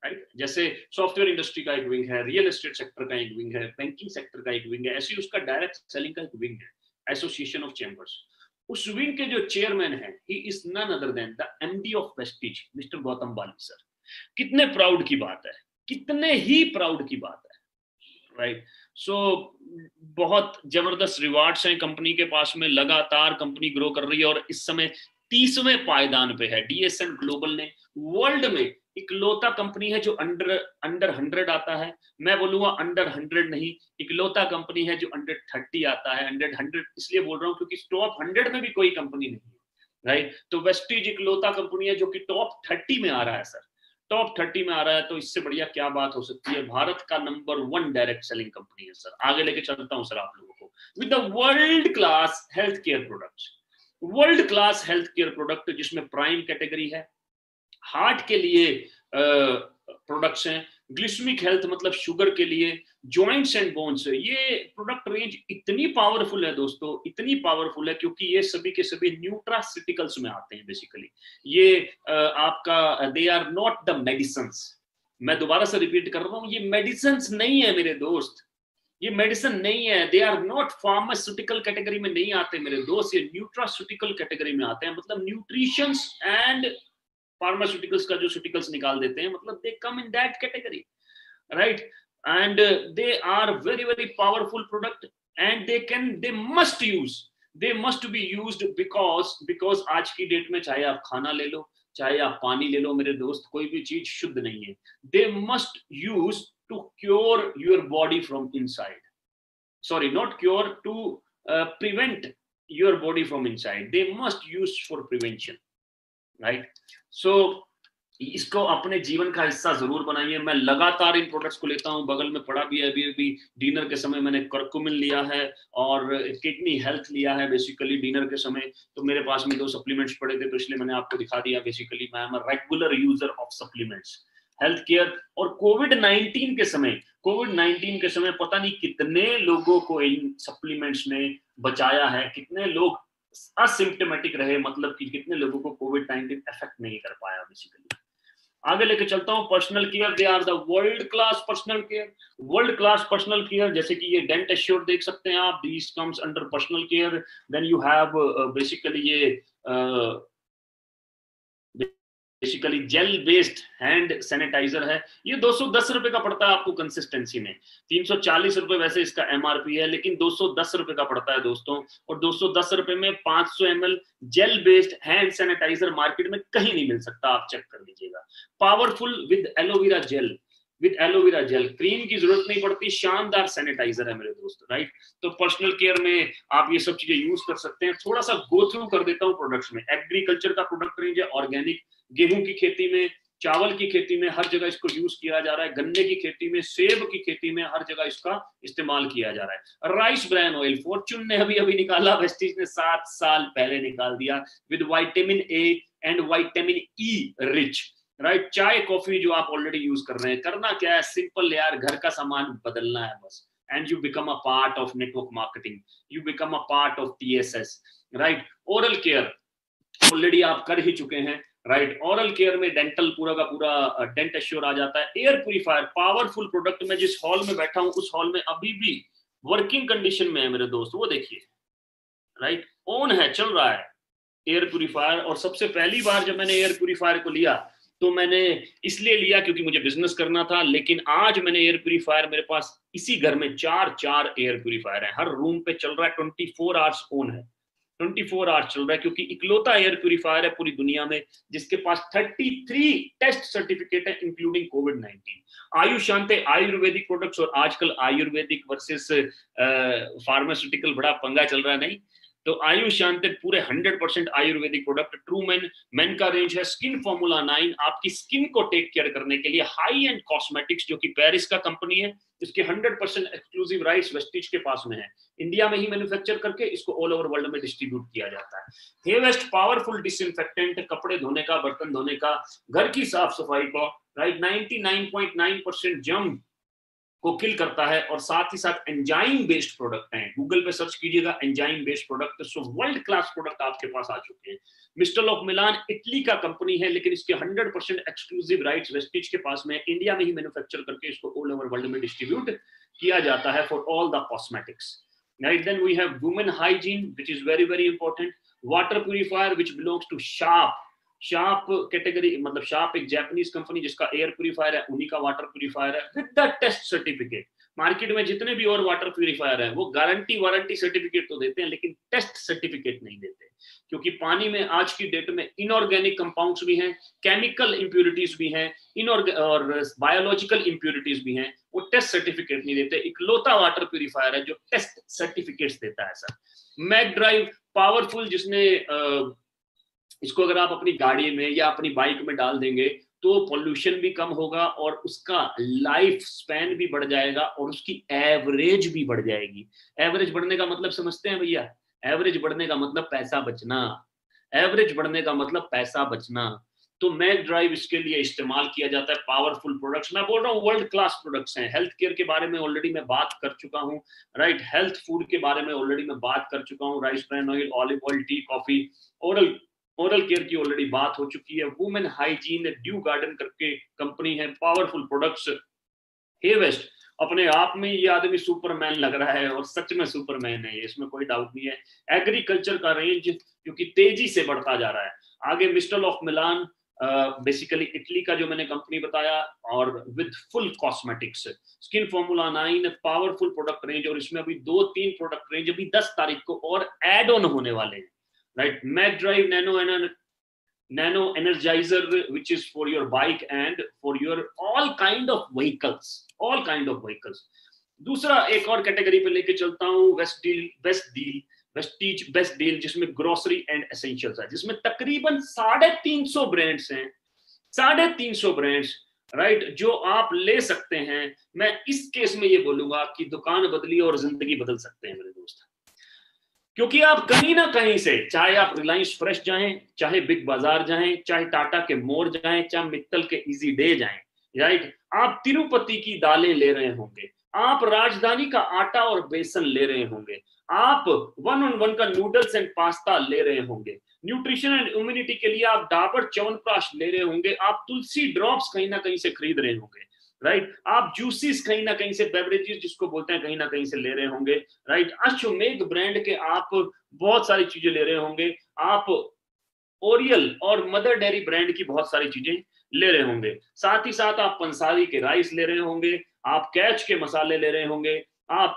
राइट। जैसे सॉफ्टवेयर इंडस्ट्री का एक विंग है, रियल एस्टेट सेक्टर का एक विंग है, बैंकिंग सेक्टर का एक विंग है, ऐसे उसका डायरेक्ट सेलिंग का एक विंग है, एसोसिएशन ऑफ चैम्बर्स। उस विंग के जो चेयरमैन है, he is none other than the MD of Vestige, mister Gautam Bali sir. कितने प्राउड की बात है, कितने ही प्राउड की बात है, राइट। सो बहुत जबरदस्त रिवार्ड्स हैं कंपनी के पास में, लगातार कंपनी ग्रो कर रही है और इस समय 30वें पायदान पे है। डीएसएन ग्लोबल ने वर्ल्ड में इकलौता कंपनी है जो अंडर 100 आता है, मैं बोलूंगा अंडर 100 नहीं, इकलौता कंपनी है जो अंडर 30 आता है। 100 इसलिए बोल रहा हूं क्योंकि टॉप 100 में भी कोई कंपनी नहीं है, राइट। तो वेस्टीज इकलौता कंपनी है जो कि टॉप 30 में आ रहा है सर, टॉप 30 में आ रहा है, तो इससे बढ़िया क्या बात हो सकती है। भारत का नंबर 1 डायरेक्ट सेलिंग कंपनी है सर। आगे लेके चलता हूं सर आप लोगों को, with the world class health care products, world class health care product जिसमें प्राइम कैटेगरी है, हार्ट के लिए प्रोडक्ट्स हैं, ग्लिसमिक हेल्थ मतलब शुगर के लिए, जॉइंट्स एंड बोन्स। ये प्रोडक्ट रेंज इतनी पावरफुल है दोस्तों, इतनी पावरफुल है क्योंकि ये सभी के सभी न्यूट्रासिटिकल्स में आते हैं बेसिकली। ये आपका they are not the medicines, मैं दोबारा से रिपीट कर रहा हूँ, ये मेडिसिन्स नहीं है मेरे दोस्त, ये मेडिसिन नहीं है, they are not pharmaceutical category में नहीं आते मेरे दोस्त, ये न्यूट्रास्यूटिकल कैटेगरी में आते हैं। मतलब न्यूट्रिशंस एंड फार्मास्यूटिकल्स का जो स्यूटिकल्स निकाल देते हैं, मतलब they come in that category, right. And they are very very powerful product and they must be used because आज की डेट में चाहे आप खाना ले लो, चाहे आप पानी ले लो मेरे दोस्त, कोई भी चीज शुद्ध नहीं है। They must use to cure your body from inside, sorry, not cure, to prevent your body from inside. They must use for prevention, right? So इसको अपने जीवन का हिस्सा जरूर बनाइए। मैं लगातार इन प्रोडक्ट्स को लेता हूं, बगल में पड़ा भी है, अभी डिनर के समय मैंने करकुमिन लिया है और किडनी हेल्थ लिया है बेसिकली डिनर के समय। तो मेरे पास में 2 सप्लीमेंट्स पड़े थे, तो इसलिए मैंने आपको दिखा दिया। बेसिकली मैं am a regular user of supplements, health care. और कोविड-19 के समय पता नहीं कितने लोगों को इन सप्लीमेंट्स ने बचाया है, कितने लोग असिम्प्टोमेटिक रहे, मतलब कि कितने लोगों को कोविड-19 इफेक्ट नहीं कर पाया बेसिकली। आगे लेके चलता हूं, personal care. They are the world class personal care, world class personal care. जैसे कि ये डेंट एश्योर देख सकते हैं आप, this comes under personal care. Then you have basically ये basically gel based hand sanitiser है। ये 210 रुपए का पड़ता है आपको कंसिस्टेंसी में। 340 रुपए वैसे इसका एमआरपी है, लेकिन 210 रुपए का पड़ता है दोस्तों। और 210 रुपए में 500 ml gel based hand sanitiser market में कहीं नहीं मिल सकता, आप चेक कर लीजिएगा। Powerful with aloe vera gel, with aloe vera gel, cream की जरूरत नहीं पड़ती, शानदार सैनिटाइजर है मेरे दोस्त, राइट। तो पर्सनल केयर में आप ये सब चीजें यूज कर सकते हैं। थोड़ा सा गो थ्रू कर देता हूँ प्रोडक्ट्स में। एग्रीकल्चर का प्रोडक्ट रेंज है, ऑर्गेनिक, गेहूं की खेती में, चावल की खेती में हर जगह इसको यूज किया जा रहा है, गन्ने की खेती में, सेब की खेती में हर जगह इसका इस्तेमाल किया जा रहा है। राइस ब्रान ऑयल फॉर्च्यून ने अभी निकाला, वेस्टीज ने 7 साल पहले निकाल दिया, with vitamin A and vitamin E rich, right. चाय कॉफी जो आप ऑलरेडी यूज कर रहे हैं, करना क्या है, सिंपल यार, घर का सामान बदलना है बस, and you become a part of network marketing, you become a part of TSS, right. Oral care already आप कर ही चुके हैं, राइट। ओरल केयर में डेंटल पूरा का पूरा डेंट एश्योर आ जाता है। Air purifier, powerful product. मैं जिस हॉल में बैठा हूं उस हॉल में अभी भी वर्किंग कंडीशन में है मेरे दोस्त, वो देखिए, राइट, ऑन है, चल रहा है एयर प्यूरिफायर। और सबसे पहली बार जब मैंने एयर प्यूरिफायर को लिया तो मैंने इसलिए लिया क्योंकि मुझे बिजनेस करना था, लेकिन आज मैंने एयर प्यूरिफायर, मेरे पास इसी घर में 4 एयर प्यूरिफायर है, हर रूम पे चल रहा है, 24 आवर्स ऑन है, 24 आवर्स चल रहा है, क्योंकि इकलौता एयर प्यूरिफायर है पूरी दुनिया में जिसके पास 33 टेस्ट सर्टिफिकेट है इंक्लूडिंग कोविड-19। आयुष शांति आयुर्वेदिक प्रोडक्ट्स, और आजकल आयुर्वेदिक वर्सेस फार्मास्यूटिकल बड़ा पंगा चल रहा है, नहीं तो आयुष शांति पूरे 100% आयुर्वेदिक प्रोडक्ट। ट्रू मेन का रेंज है। स्किन फॉर्मूला 9 आपकी स्किन को टेक केयर करने के लिए, हाई एंड कॉस्मेटिक्स जो कि पेरिस का कंपनी है, इसके 100% एक्सक्लूसिव राइट्स वेस्टीज के पास में है, इंडिया में ही मैन्युफैक्चर करके इसको ऑल ओवर वर्ल्ड में डिस्ट्रीब्यूट किया जाता है। हे वेस्ट पावरफुल डिसइंफेक्टेंट, कपड़े धोने का, बर्तन धोने का, घर की साफ सफाई को, राइट, 99.9% जर्म को किल करता है, और साथ ही साथ एंजाइम बेस्ड प्रोडक्ट हैं। गूगल पे सर्च कीजिएगा enzyme based product, so world class product आपके पास आ चुके हैं। मिस्टर ऑफ मिलान इटली का कंपनी है, लेकिन इसके 100% एक्सक्लूसिव राइट्स वेस्टीज के पास में, इंडिया में ही मैन्युफैक्चर करके इसको ऑल ओवर वर्ल्ड में डिस्ट्रीब्यूट किया जाता है for all the cosmetics, right. Then we have women hygiene which is very very important. Water purifier which belongs to Sharp category, मतलब शार्प एक जापानीज कंपनी जिसका एयर प्यूरिफायर है, उन्हीं का वाटर प्यूरिफायर है with the test certificate. Market में जितने भी और वाटर प्यूरिफायर है वो गारंटी वारंटी सर्टिफिकेट तो देते हैं, लेकिन टेस्ट सर्टिफिकेट नहीं देते, क्योंकि पानी में आज की डेट में इनऑर्गेनिक कंपाउंड्स भी हैं, केमिकल इंप्यूरिटीज भी हैं, और बायोलॉजिकल इंप्यूरिटीज भी हैं, वो टेस्ट सर्टिफिकेट नहीं देते। इकलौता वाटर प्यूरिफायर है जो टेस्ट सर्टिफिकेट्स देता है सर। मैक ड्राइव पावरफुल, जिसने इसको अगर आप अपनी गाड़ी में या अपनी बाइक में डाल देंगे तो पोल्यूशन भी कम होगा और उसका लाइफ स्पैन भी बढ़ जाएगा और उसकी एवरेज भी बढ़ जाएगी। एवरेज बढ़ने का मतलब समझते हैं भैया? एवरेज बढ़ने का मतलब पैसा बचना, एवरेज बढ़ने का मतलब पैसा बचना। तो मैक ड्राइव इसके लिए इस्तेमाल किया जाता है। पावरफुल प्रोडक्ट्स, मैं बोल रहा हूँ वर्ल्ड क्लास प्रोडक्ट्स हैं। हेल्थ केयर के बारे में ऑलरेडी मैं बात कर चुका हूँ, राइट। हेल्थ फूड के बारे में ऑलरेडी मैं बात कर चुका हूँ। Rice bran oil, olive oil, tea, coffee, oral care की ऑलरेडी बात हो चुकी है। वुमेन हाइजीन ड्यू गार्डन करके कंपनी है। Powerful products. हे वेस्ट, अपने आप में ये आदमी सुपरमैन लग रहा है और सच में सुपरमैन है, इसमें कोई डाउट नहीं है। एग्रीकल्चर का रेंज क्योंकि तेजी से बढ़ता जा रहा है। आगे mister of Milan, basically Italy का जो मैंने कंपनी बताया, और with full cosmetics. Skin formula 9 powerful product range, और इसमें अभी 2-3 प्रोडक्ट रेंज अभी 10 तारीख को और एड ऑन होने वाले हैं, right. Mac drive nano nano energizer which is for your bike and for your all kind of vehicles. दूसरा एक और कैटेगरी पे लेके चलता हूँ, वेस्टीज बेस्ट डील, जिसमें ग्रोसरी एंड एसेंशियल्स है, जिसमें तकरीबन 350 ब्रांड्स हैं, 350 ब्रांड्स, राइट, जो आप ले सकते हैं। मैं इस केस में ये बोलूंगा कि दुकान बदली और जिंदगी बदल सकते हैं मेरे दोस्त, क्योंकि आप कहीं ना कहीं से, चाहे आप रिलायंस फ्रेश जाएं, चाहे बिग बाजार जाएं, चाहे टाटा के मोड़ जाएं, चाहे मित्तल के इजी डे जाएं, राइट, आप तिरुपति की दालें ले रहे होंगे, आप राजधानी का आटा और बेसन ले रहे होंगे, आप 1-on-1 का नूडल्स एंड पास्ता ले रहे होंगे, न्यूट्रिशन एंड इम्यूनिटी के लिए आप डाबर च्यवनप्राश ले रहे होंगे, आप तुलसी ड्रॉप्स कहीं ना कहीं से खरीद रहे होंगे, राइट, आप जूसेस कहीं ना कहीं से, बेवरेजेस जिसको बोलते हैं, कहीं ना कहीं से ले रहे होंगे, राइट, अश्वमेध ब्रांड के आप बहुत सारी चीजें ले रहे होंगे, आप ओरियल और मदर डेयरी ब्रांड की बहुत सारी चीजें ले रहे होंगे, साथ ही साथ आप पंसारी के राइस ले रहे होंगे, आप कैच के मसाले ले रहे होंगे, आप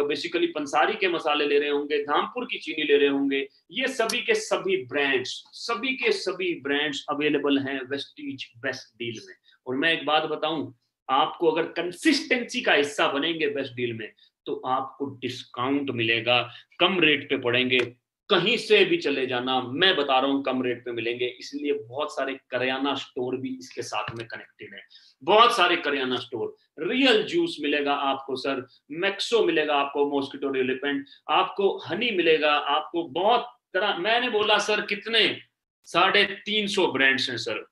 बेसिकली पंसारी के मसाले ले रहे होंगे, धामपुर की चीनी ले रहे होंगे। ये सभी के सभी ब्रांड्स अवेलेबल हैं वेस्टीज बेस्ट डील में। और मैं एक बात बताऊं, आपको अगर कंसिस्टेंसी का हिस्सा बनेंगे बेस्ट डील में, तो आपको डिस्काउंट मिलेगा, कम रेट पे पड़ेंगे, कहीं से भी चले जाना, मैं बता रहा हूं कम रेट पे मिलेंगे। इसलिए बहुत सारे करियाना स्टोर भी इसके साथ में कनेक्टेड है, बहुत सारे करियाना स्टोर। रियल जूस मिलेगा आपको सर, मैक्सो मिलेगा आपको, मॉस्किटो रिपेलेंट, आपको हनी मिलेगा, आपको बहुत तरह, मैंने बोला सर कितने 350 ब्रांड्स हैं सर।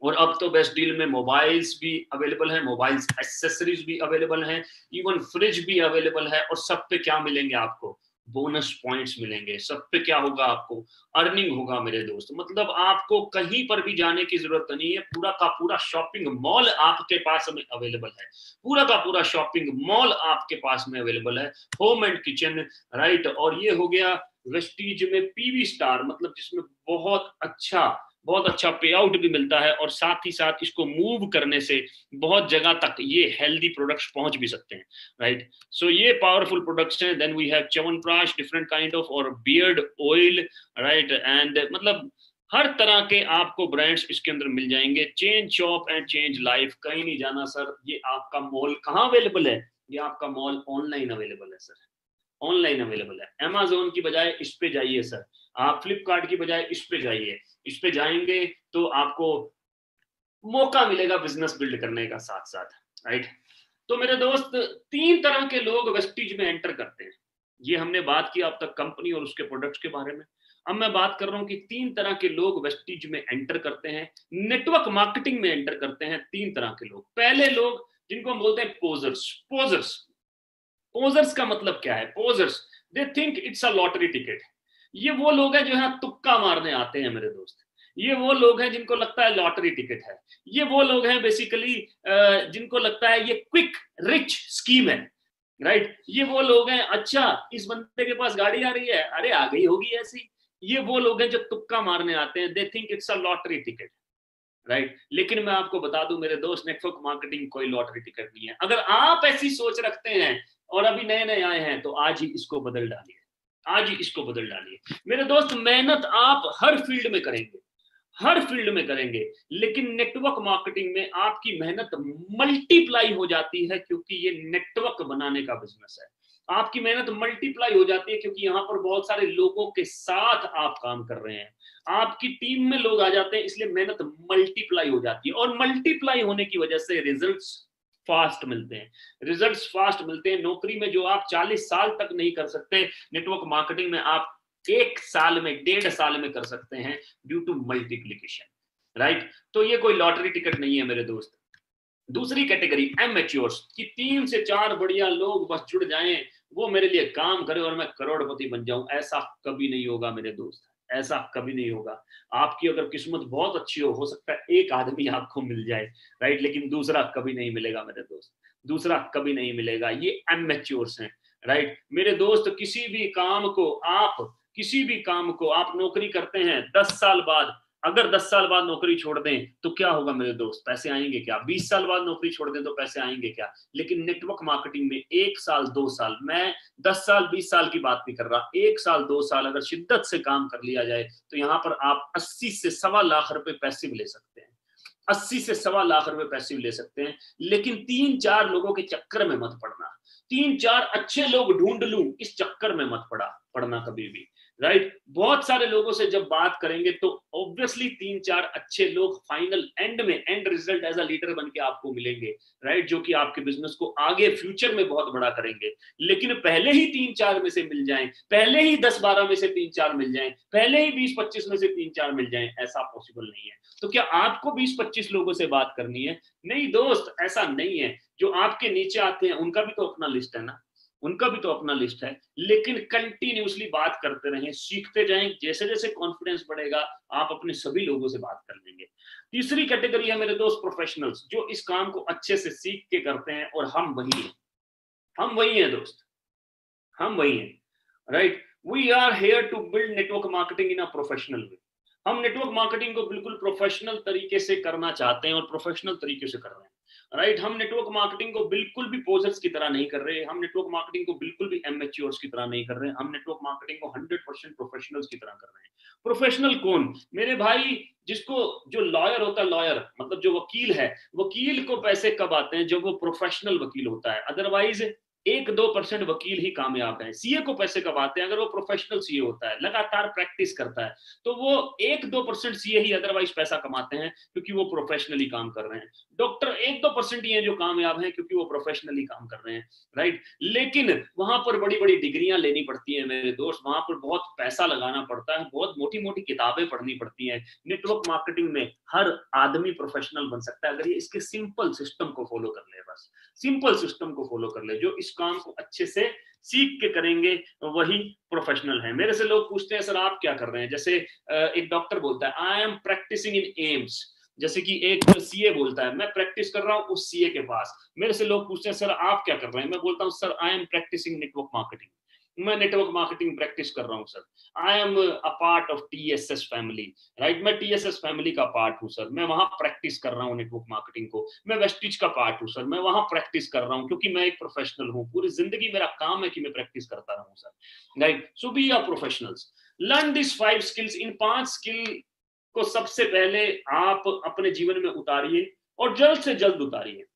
और अब तो बेस्ट डील में मोबाइल्स भी अवेलेबल है, मोबाइल्स एक्सेसरीज भी अवेलेबल हैं, इवन फ्रिज भी अवेलेबल है। और सब पे क्या मिलेंगे आपको, बोनस पॉइंट्स मिलेंगे, सब पे क्या होगा, आपको अर्निंग होगा मेरे दोस्त। मतलब आपको कहीं पर भी जाने की जरूरत नहीं है, पूरा का पूरा शॉपिंग मॉल आपके पास में अवेलेबल है, पूरा का पूरा शॉपिंग मॉल आपके पास में अवेलेबल है, होम एंड किचन, राइट। और ये हो गया वेस्टीज में पीवी स्टार, मतलब जिसमें बहुत अच्छा पे आउट भी मिलता है, और साथ ही साथ इसको मूव करने से बहुत जगह तक ये हेल्दी प्रोडक्ट्स पहुंच भी सकते हैं, राइट। सो ये पावरफुल प्रोडक्ट्स हैं। Then we have chyawanprash, different kind of, और बियर्ड ऑयल, राइट, एंड मतलब हर तरह के आपको ब्रांड्स इसके अंदर मिल जाएंगे। Change shop and change life, कहीं नहीं जाना सर। ये आपका मॉल कहाँ अवेलेबल है, ये आपका मॉल ऑनलाइन अवेलेबल है सर, ऑनलाइन अवेलेबल है। अमेज़न की बजाय इस पे जाइए सर, आप फ्लिपकार्ट की बजाय इस पे जाइए, इस पे जाएंगे तो आपको मौका मिलेगा बिजनेस बिल्ड करने का साथ साथ, राइट। तो मेरे दोस्त, 3 तरह के लोग वेस्टीज में एंटर करते हैं। ये हमने बात की अब तक कंपनी और उसके प्रोडक्ट्स के बारे में। अब मैं बात कर रहा हूं कि 3 तरह के लोग वेस्टीज में एंटर करते हैं, नेटवर्क मार्केटिंग में एंटर करते हैं। 3 तरह के लोग। पहले लोग जिनको हम बोलते हैं पोजर्स। पोजर्स का मतलब क्या है? पोजर्स, they think it's a lottery ticket. ये वो लोग हैं जो यहाँ तुक्का मारने आते हैं मेरे दोस्त। ये वो लोग हैं जिनको लगता है लॉटरी टिकट है। ये वो लोग हैं बेसिकली जिनको लगता है ये क्विक रिच स्कीम है, राइट। ये वो लोग हैं, अच्छा इस बंदे के पास गाड़ी आ रही है, अरे आ गई होगी ऐसी। ये वो लोग हैं जो तुक्का मारने आते हैं, दे think it's a lottery ticket, right. लेकिन मैं आपको बता दूं मेरे दोस्त, नेटवर्क मार्केटिंग कोई लॉटरी टिकट नहीं है। अगर आप ऐसी सोच रखते हैं और अभी नए नए आए हैं, तो आज ही इसको बदल डालिए, आज ही इसको बदल डालिए मेरे दोस्त। मेहनत आप हर फील्ड में करेंगे, हर फील्ड में करेंगे, लेकिन नेटवर्क मार्केटिंग में आपकी मेहनत मल्टीप्लाई हो जाती है, क्योंकि ये नेटवर्क बनाने का बिजनेस है। आपकी मेहनत मल्टीप्लाई हो जाती है क्योंकि यहाँ पर बहुत सारे लोगों के साथ आप काम कर रहे हैं, आपकी टीम में लोग आ जाते हैं, इसलिए मेहनत मल्टीप्लाई हो जाती है। और मल्टीप्लाई होने की वजह से रिजल्ट्स फास्ट मिलते हैं, रिजल्ट्स फास्ट मिलते हैं। नौकरी में जो आप 40 साल तक नहीं कर सकते, नेटवर्क मार्केटिंग में आप 1 साल में, 1.5 साल में कर सकते हैं, ड्यू टू मल्टीप्लिकेशन, राइट। तो ये कोई लॉटरी टिकट नहीं है मेरे दोस्त। दूसरी कैटेगरी एमेच्योर्स, कि 3 से 4 बढ़िया लोग बस जुड़ जाएं, वो मेरे लिए काम करें और मैं करोड़पति बन जाऊं। ऐसा कभी नहीं होगा मेरे दोस्त, ऐसा कभी नहीं होगा। आपकी अगर किस्मत बहुत अच्छी हो सकता है एक आदमी आपको मिल जाए, राइट, लेकिन दूसरा कभी नहीं मिलेगा मेरे दोस्त, दूसरा कभी नहीं मिलेगा। ये एमेच्योर्स हैं, राइट। मेरे दोस्त, किसी भी काम को आप नौकरी करते हैं, 10 साल बाद अगर 10 साल बाद नौकरी छोड़ दें तो क्या होगा मेरे दोस्त, पैसे आएंगे क्या? 20 साल बाद नौकरी छोड़ दें तो पैसे आएंगे क्या? लेकिन नेटवर्क मार्केटिंग में 1 साल 2 साल, मैं 10 साल 20 साल की बात नहीं कर रहा, 1 साल 2 साल अगर शिद्दत से काम कर लिया जाए तो यहाँ पर आप 80 से सवा लाख रुपए पैसिव ले सकते हैं, 80 से सवा लाख रुपए पैसिव ले सकते हैं। लेकिन 3-4 लोगों के चक्कर में मत पड़ना, 3-4 अच्छे लोग ढूंढ लूं इस चक्कर में मत पड़ना कभी भी, राइट? बहुत सारे लोगों से जब बात करेंगे तो ऑब्वियसली 3-4 अच्छे लोग फाइनल एंड में end result as a leader बन के आपको मिलेंगे, राइट? जो कि आपके बिजनेस को आगे फ्यूचर में बहुत बड़ा करेंगे। लेकिन पहले ही 3-4 में से मिल जाएं, पहले ही 10-12 में से 3-4 मिल जाएं, पहले ही 20-25 में से 3-4 मिल जाएं, ऐसा पॉसिबल नहीं है। तो क्या आपको 20-25 लोगों से बात करनी है? नहीं दोस्त, ऐसा नहीं है। जो आपके नीचे आते हैं उनका भी तो अपना लिस्ट है ना, उनका भी तो अपना लिस्ट है। लेकिन कंटिन्यूअसली बात करते रहें, सीखते जाएं, जैसे जैसे कॉन्फिडेंस बढ़ेगा आप अपने सभी लोगों से बात कर लेंगे। तीसरी कैटेगरी है मेरे दोस्त प्रोफेशनल्स, जो इस काम को अच्छे से सीख के करते हैं, और हम वही हैं, हम वही हैं दोस्त, हम वही हैं, right? We are here to build network marketing in a professional way. हम नेटवर्क मार्केटिंग को बिल्कुल प्रोफेशनल तरीके से करना चाहते हैं और प्रोफेशनल तरीके से कर रहे हैं, राइट? हम नेटवर्क मार्केटिंग को बिल्कुल भी पोजर्स की तरह नहीं कर रहे, हम नेटवर्क मार्केटिंग को बिल्कुल भी एमेच्योर्स की तरह नहीं कर रहे, हम नेटवर्क मार्केटिंग को 100% प्रोफेशनल्स की तरह कर रहे हैं। प्रोफेशनल कौन मेरे भाई? जिसको, जो लॉयर होता है, लॉयर मतलब जो वकील है, वकील को पैसे कब आते हैं? जब वो प्रोफेशनल वकील होता है, अदरवाइज 1-2% वकील ही कामयाब है। सीए को पैसे कब आते हैं? अगर वो प्रोफेशनल सीए होता है, लगातार प्रैक्टिस करता है, तो वो 1-2% सीए ही अदरवाइज पैसा कमाते हैं, क्योंकि वो प्रोफेशनली काम कर रहे हैं। डॉक्टर 1-2% ही हैं जो कामयाब हैं, क्योंकि वो प्रोफेशनली काम कर रहे हैं, राइट? लेकिन वहां पर बड़ी बड़ी डिग्रियां लेनी पड़ती हैं मेरे दोस्त, वहां पर बहुत पैसा लगाना पड़ता है, बहुत मोटी मोटी किताबें पढ़नी पड़ती हैं। नेटवर्क मार्केटिंग में हर आदमी प्रोफेशनल बन सकता है, अगर ये इसके सिंपल सिस्टम को फॉलो कर ले, बस सिंपल सिस्टम को फॉलो कर ले। जो इस काम को अच्छे से सीख के करेंगे वही प्रोफेशनल है। मेरे से लोग पूछते हैं सर आप क्या कर रहे हैं? जैसे एक डॉक्टर बोलता है I am practising in AIIMS, जैसे कि एक सीए बोलता है मैं प्रैक्टिस कर रहा हूं उस सीए के पास। मेरे से लोग पूछते हैं सर आप क्या कर रहे हैं? मैं बोलता हूं sir I am practising network marketing, मैं नेटवर्क मार्केटिंग प्रैक्टिस कर रहा हूं sir. I am a part of TSS family, right? मैं टीएसएस फैमिली का पार्ट हूं सर, मैं वहां प्रैक्टिस कर रहा हूं नेटवर्क मार्केटिंग को। मैं वेस्टिज का पार्ट हूं सर, मैं वहां प्रैक्टिस कर रहा हूं, क्योंकि मैं एक प्रोफेशनल हूं, पूरी जिंदगी मेरा काम है कि मैं प्रैक्टिस करता रहूं sir, right? So be are professionals, learn this 5 skills. इन 5 स्किल को सबसे पहले आप अपने जीवन में उतारिए, और जल्द से जल्द उतारिए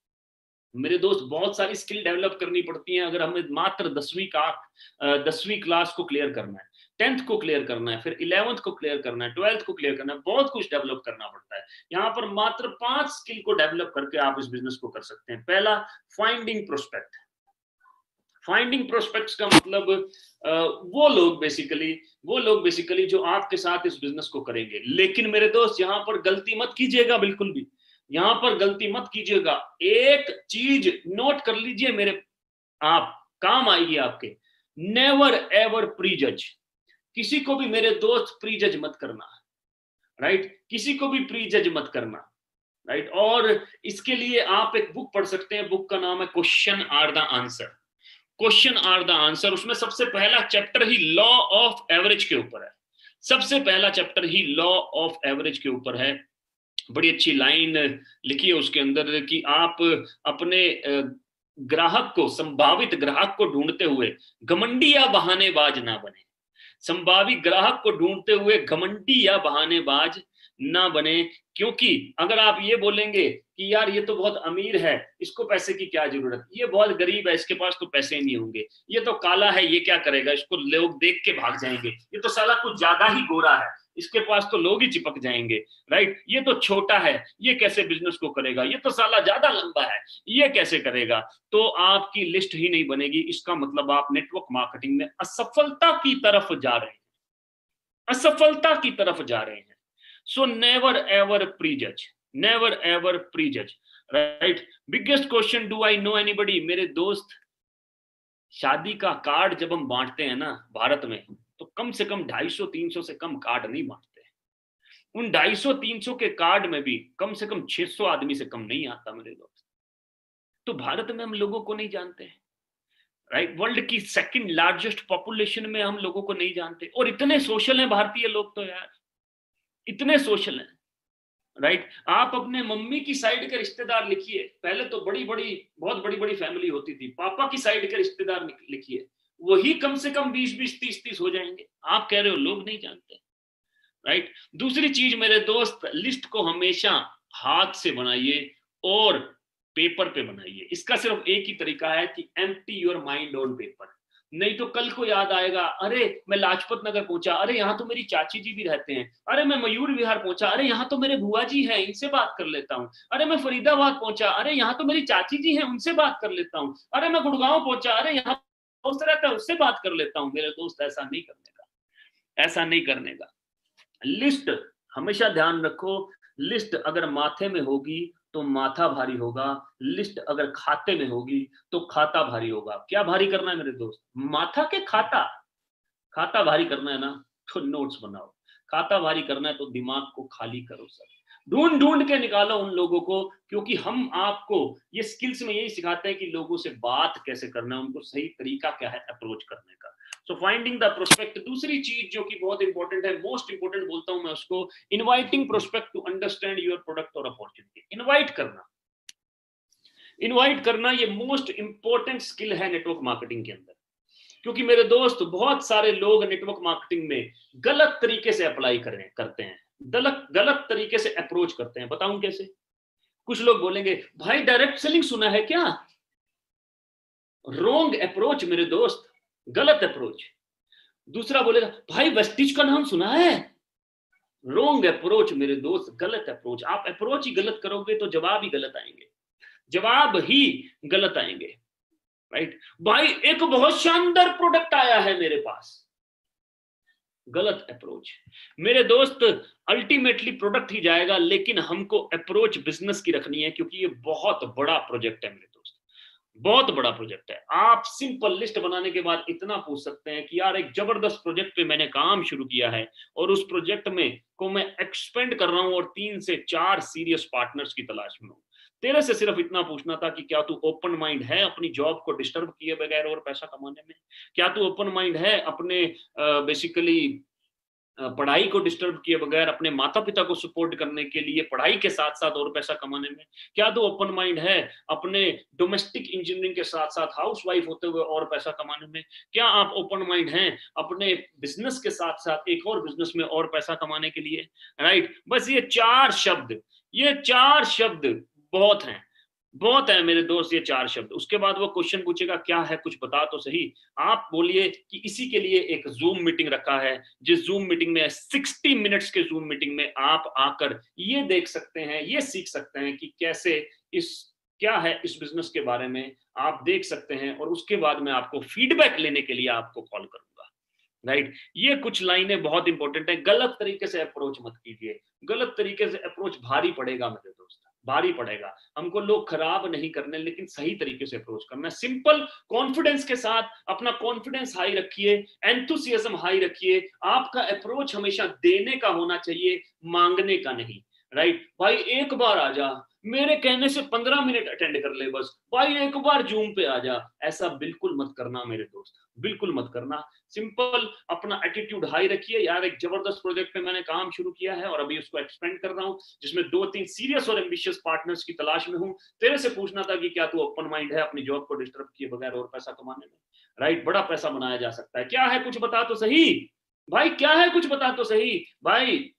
मेरे दोस्त। बहुत सारी स्किल डेवलप करनी पड़ती हैं अगर हमें मात्र 10वीं क्लास को क्लियर करना है, 10th को क्लियर करना है, फिर 11th को क्लियर करना है, 12th को क्लियर करना है, बहुत कुछ डेवलप करना पड़ता है। यहाँ पर मात्र 5 स्किल को डेवलप करके आप इस बिजनेस को कर सकते हैं। पहला, फाइंडिंग प्रोस्पेक्ट। फाइंडिंग प्रोस्पेक्ट्स का मतलब वो लोग बेसिकली जो आपके साथ इस बिजनेस को करेंगे। लेकिन मेरे दोस्त यहाँ पर गलती मत कीजिएगा, बिल्कुल भी यहाँ पर गलती मत कीजिएगा। एक चीज नोट कर लीजिए मेरे, आप काम आएगी आपके, नेवर एवर प्रीजज। किसी को भी मेरे दोस्त प्रीजज मत करना, राइट? किसी को भी प्रीजज मत करना, राइट? और इसके लिए आप एक बुक पढ़ सकते हैं, बुक का नाम है question are the answer. Question are the answer, उसमें सबसे पहला चैप्टर ही लॉ ऑफ एवरेज के ऊपर है, सबसे पहला चैप्टर ही लॉ ऑफ एवरेज के ऊपर है। बड़ी अच्छी लाइन लिखी है उसके अंदर कि आप अपने ग्राहक को, संभावित ग्राहक को ढूंढते हुए घमंडी या बहानेबाज ना बने। संभावित ग्राहक को ढूंढते हुए घमंडी या बहानेबाज ना बने, क्योंकि अगर आप ये बोलेंगे कि यार ये तो बहुत अमीर है, इसको पैसे की क्या जरूरत, ये बहुत गरीब है, इसके पास तो पैसे नहीं होंगे, ये तो काला है, ये क्या करेगा, इसको लोग देख के भाग जाएंगे, ये तो साला कुछ ज्यादा ही गोरा है, इसके पास तो लोग ही चिपक जाएंगे, राइट? ये तो छोटा है, ये कैसे बिजनेस को करेगा, ये तो साला ज्यादा लंबा है, ये कैसे करेगा, तो आपकी लिस्ट ही नहीं बनेगी। इसका मतलब आप नेटवर्क मार्केटिंग में असफलता की तरफ जा रहे हैं, असफलता की तरफ जा रहे हैं। So never ever prejudge, never ever prejudge, right? Biggest question, do I know anybody? मेरे दोस्त, शादी का कार्ड जब हम बांटते हैं ना भारत में, तो कम से कम 250-300 से कम कार्ड नहीं बांटते। उन 250-300 के कार्ड में भी कम से कम 600 आदमी से कम नहीं आता मेरे दोस्त। तो भारत में हम लोगों को नहीं जानते, राइट? वर्ल्ड की सेकंड लार्जेस्ट पॉपुलेशन में हम लोगों को नहीं जानते, और इतने सोशल हैं भारतीय लोग तो यार, इतने सोशल हैं, राइट। आप अपने मम्मी की साइड के रिश्तेदार लिखिए, पहले तो बहुत बड़ी बड़ी फैमिली होती थी, पापा की साइड के रिश्तेदार लिखिए, वही कम से कम 20-20, 30-30 हो जाएंगे। आप कह रहे हो लोग नहीं जानते, राइट। दूसरी चीज मेरे दोस्त, लिस्ट को हमेशा हाथ से बनाइए और पेपर पे बनाइए। इसका सिर्फ एक ही तरीका है कि empty your mind on paper. नहीं तो कल को याद आएगा, अरे मैं लाजपत नगर पहुंचा, अरे यहाँ तो मेरी चाची जी भी रहते हैं, अरे मैं मयूर विहार पहुंचा, अरे यहाँ तो मेरे बुआ जी हैं, इनसे बात कर लेता हूँ, अरे मैं फरीदाबाद पहुंचा, अरे यहाँ तो मेरी चाची जी हैं, उनसे बात कर लेता हूँ, अरे मैं गुड़गांव पहुंचा, अरे यहाँ दोस्त रहता है, उससे बात कर लेता हूँ। मेरे दोस्त ऐसा नहीं करने का, ऐसा नहीं करने का। लिस्ट हमेशा ध्यान रखो, लिस्ट अगर माथे में होगी तो माथा भारी होगा, लिस्ट अगर खाते में होगी तो खाता भारी होगा। क्या भारी करना है मेरे दोस्त? माथा के खाता। खाता भारी करना है ना तो नोट्स बनाओ, खाता भारी करना है तो दिमाग को खाली करो सर, ढूंढ ढूंढ के निकालो उन लोगों को, क्योंकि हम आपको ये स्किल्स में यही सिखाते हैं कि लोगों से बात कैसे करना है, उनको सही तरीका क्या है अप्रोच करने का। सो फाइंडिंग द प्रोस्पेक्ट। दूसरी चीज जो कि बहुत इंपॉर्टेंट है, मोस्ट इंपॉर्टेंट बोलता हूं मैं उसको, inviting prospect to understand your product और अपॉर्चुनिटी। इनवाइट करना, इनवाइट करना ये मोस्ट इंपॉर्टेंट स्किल है नेटवर्क मार्केटिंग के अंदर। क्योंकि मेरे दोस्त बहुत सारे लोग नेटवर्क मार्केटिंग में गलत तरीके से अप्लाई करते हैं, गलत तरीके से अप्रोच करते हैं। बताऊं कैसे? कुछ लोग बोलेंगे भाई डायरेक्ट सेलिंग सुना है क्या? रॉन्ग अप्रोच मेरे दोस्त, गलत अप्रोच। दूसरा बोलेगा भाई वेस्टिज का नाम सुना है? रॉन्ग अप्रोच मेरे दोस्त, गलत अप्रोच। आप अप्रोच ही गलत करोगे तो जवाब ही गलत आएंगे, जवाब ही गलत आएंगे, राइट। भाई एक बहुत शानदार प्रोडक्ट आया है मेरे पास, गलत अप्रोच मेरे दोस्त। अल्टीमेटली प्रोडक्ट ही जाएगा, लेकिन हमको अप्रोच बिजनेस की रखनी है, क्योंकि ये बहुत बड़ा प्रोजेक्ट है मेरे दोस्त, बहुत बड़ा प्रोजेक्ट है। आप सिंपल लिस्ट बनाने के बाद इतना पूछ सकते हैं कि यार एक जबरदस्त प्रोजेक्ट पे मैंने काम शुरू किया है और उस प्रोजेक्ट में को मैं एक्सपेंड कर रहा हूं और 3 से 4 सीरियस पार्टनर्स की तलाश में हूं। तेरे से सिर्फ इतना पूछना था कि क्या तू ओपन माइंड है अपनी जॉब को डिस्टर्ब किए बगैर और पैसा कमाने में? क्या तू ओपन माइंड है अपने बेसिकली पढ़ाई को डिस्टर्ब किए बगैर अपने माता पिता को सपोर्ट करने के लिए पढ़ाई के साथ साथ और पैसा कमाने में? क्या तो ओपन माइंड है अपने डोमेस्टिक इंजीनियरिंग के साथ साथ हाउसवाइफ होते हुए और पैसा कमाने में? क्या आप ओपन माइंड हैं अपने बिजनेस के साथ साथ एक और बिजनेस में और पैसा कमाने के लिए? राइट। बस ये 4 शब्द, ये 4 शब्द बहुत हैं, बहुत है मेरे दोस्त, ये 4 शब्द। उसके बाद वो क्वेश्चन पूछेगा क्या है, कुछ बता तो सही। आप बोलिए कि इसी के लिए एक जूम मीटिंग रखा है, जिस जूम मीटिंग में 60 मिनट्स के जूम मीटिंग में आप आकर ये देख सकते हैं, ये सीख सकते हैं कि कैसे क्या है इस बिजनेस के बारे में आप देख सकते हैं, और उसके बाद मैं आपको फीडबैक लेने के लिए आपको कॉल करूंगा, राइट। ये कुछ लाइनें बहुत इंपॉर्टेंट है। गलत तरीके से अप्रोच मत कीजिए, गलत तरीके से अप्रोच भारी पड़ेगा मेरे दोस्त, भारी पड़ेगा। हमको लोग खराब नहीं करने, लेकिन सही तरीके से अप्रोच करना। सिंपल कॉन्फिडेंस के साथ अपना कॉन्फिडेंस हाई रखिए, एंथुसियाज्म हाई रखिए। आपका अप्रोच हमेशा देने का होना चाहिए, मांगने का नहीं, राइट। भाई एक बार आ जा, मेरे कहने से 15 मिनट अटेंड कर ले बस, भाई एक बार जूम पे आ जा, ऐसा बिल्कुल मत करना मेरे दोस्त, बिल्कुल मत करना। सिंपल अपना एटीट्यूड हाई रखिए। यार एक जबरदस्त प्रोजेक्ट पे मैंने काम शुरू किया है और अभी उसको एक्सपेंड कर रहा हूं, जिसमें 2-3 सीरियस और एम्बिशियस पार्टनर्स की तलाश में हूं। तेरे से पूछना था कि क्या तू ओपन माइंड है अपनी जॉब को डिस्टर्ब किए बगैर और पैसा कमाने में? राइट। बड़ा पैसा बनाया जा सकता है। क्या है कुछ बता तो सही भाई, क्या है कुछ बता तो सही भाई।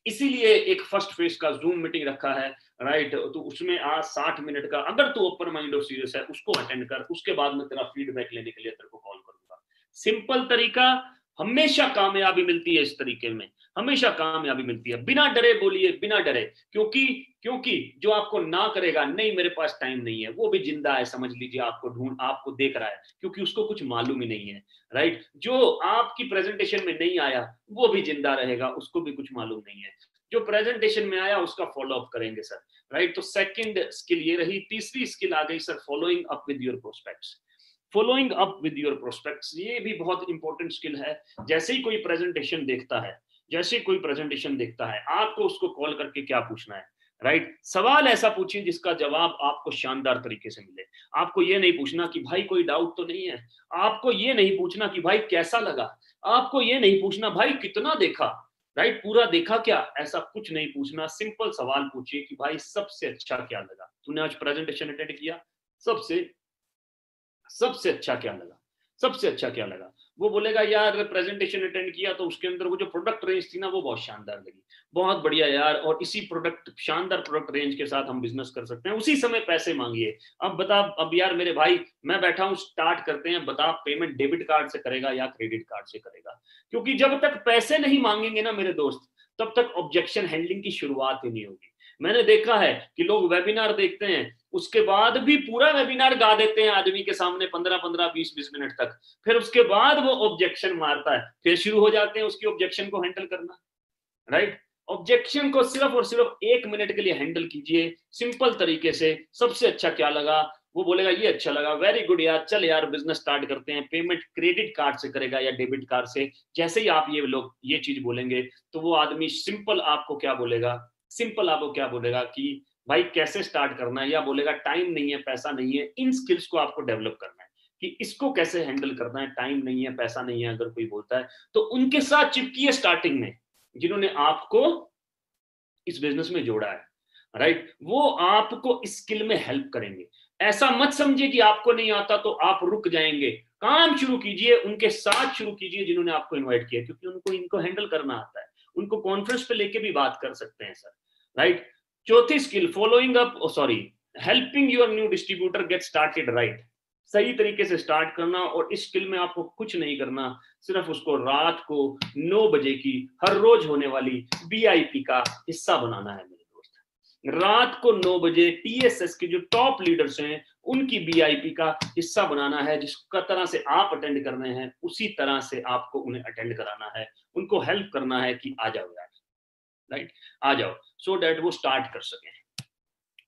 इसीलिए एक फर्स्ट फेज का जूम मीटिंग रखा है, राइट। तो उसमें आज 60 मिनट का, अगर तू ओपन माइंड और सीरियस है उसको अटेंड कर, उसके बाद में तेरा फीडबैक लेने के लिए तेरे को कॉल करूंगा। सिंपल तरीका, हमेशा कामयाबी मिलती है इस तरीके में, हमेशा कामयाबी मिलती है। बिना डरे बोलिए, बिना डरे, क्योंकि जो आपको ना करेगा नहीं मेरे पास टाइम नहीं है, वो भी जिंदा है, समझ लीजिए, आपको देख रहा है, क्योंकि उसको कुछ मालूम ही नहीं है, राइट। जो आपकी प्रेजेंटेशन में नहीं आया वो भी जिंदा रहेगा, उसको भी कुछ मालूम नहीं है। जो प्रेजेंटेशन में आया उसका फॉलो अप करेंगे सर, राइट। तो सेकंड स्किल ये रही। तीसरी स्किल आ गई sir, following up with your prospects. Following up with your prospects, ये भी बहुत इंपॉर्टेंट स्किल है। जैसे ही कोई प्रेजेंटेशन देखता है, जैसे कोई प्रेजेंटेशन देखता है, आपको उसको कॉल करके क्या पूछना है, राइट। सवाल ऐसा पूछिए जिसका जवाब आपको शानदार तरीके से मिले। आपको ये नहीं पूछना कि भाई कोई डाउट तो नहीं है, आपको ये नहीं पूछना कि भाई कैसा लगा, आपको ये नहीं पूछना भाई कितना देखा, राइट? पूरा देखा क्या? ऐसा कुछ नहीं पूछना, सिंपल सवाल पूछिए कि भाई सबसे अच्छा क्या लगा? तूने आज प्रेजेंटेशन अटेंड किया, सबसे सबसे अच्छा क्या लगा? सबसे अच्छा क्या लगा? वो बोलेगा यार प्रेजेंटेशन अटेंड किया तो उसके अंदर वो जो प्रोडक्ट रेंज थी ना वो बहुत शानदार लगी। बहुत बढ़िया यार, और इसी प्रोडक्ट, शानदार प्रोडक्ट रेंज के साथ हम बिजनेस कर सकते हैं। उसी समय पैसे मांगिए। अब बता, अब यार मेरे भाई मैं बैठा हूं, स्टार्ट करते हैं, बता पेमेंट डेबिट कार्ड से करेगा या क्रेडिट कार्ड से करेगा? क्योंकि जब तक पैसे नहीं मांगेंगे ना मेरे दोस्त, तब तक ऑब्जेक्शन हैंडलिंग की शुरुआत ही नहीं होगी। मैंने देखा है कि लोग वेबिनार देखते हैं, उसके बाद भी पूरा वेबिनार गा देते हैं आदमी के सामने 15-15, 20-20 मिनट तक, फिर उसके बाद वो ऑब्जेक्शन मारता है, फिर शुरू हो जाते हैं उसकी ऑब्जेक्शन को हैंडल करना। राइट? ऑब्जेक्शन को सिर्फ और सिर्फ 1 मिनट के लिए हैंडल कीजिए, सिंपल तरीके से। सबसे अच्छा क्या लगा? वो बोलेगा ये अच्छा लगा, वेरी गुड यार, चल यार बिजनेस स्टार्ट करते हैं। पेमेंट क्रेडिट कार्ड से करेगा या डेबिट कार्ड से? जैसे ही आप ये लोग ये चीज बोलेंगे तो वो आदमी सिंपल आपको क्या बोलेगा? सिंपल आपको क्या बोलेगा कि भाई कैसे स्टार्ट करना है, या बोलेगा टाइम नहीं है, पैसा नहीं है। इन स्किल्स को आपको डेवलप करना है कि इसको कैसे हैंडल करना है। टाइम नहीं है, पैसा नहीं है, अगर कोई बोलता है तो उनके साथ चिपकिए स्टार्टिंग में, जिन्होंने आपको इस बिजनेस में जोड़ा है। राइट? वो आपको स्किल में हेल्प करेंगे। ऐसा मत समझिए कि आपको नहीं आता तो आप रुक जाएंगे। काम शुरू कीजिए, उनके साथ शुरू कीजिए जिन्होंने आपको इनवाइट किया, क्योंकि उनको इनको हैंडल करना आता है। उनको कॉन्फ्रेंस पे लेके भी बात कर सकते हैं सर। राइट? चौथी skill, following up, sorry, helping your new distributor get started right. सही तरीके से स्टार्ट करना, और इस स्किल में आपको कुछ नहीं करना, सिर्फ उसको रात को 9 बजे की हर रोज होने वाली बीआईपी का हिस्सा बनाना है मेरे दोस्त। रात को 9 बजे टीएसएस के जो टॉप लीडर्स हैं उनकी बीआईपी का हिस्सा बनाना है। जिस तरह से आप अटेंड करने हैं उसी तरह से आपको उन्हें अटेंड कराना है, उनको हेल्प करना है कि आ जाओ यार, राइट, आ जाओ, सो दैट वो स्टार्ट कर सकें।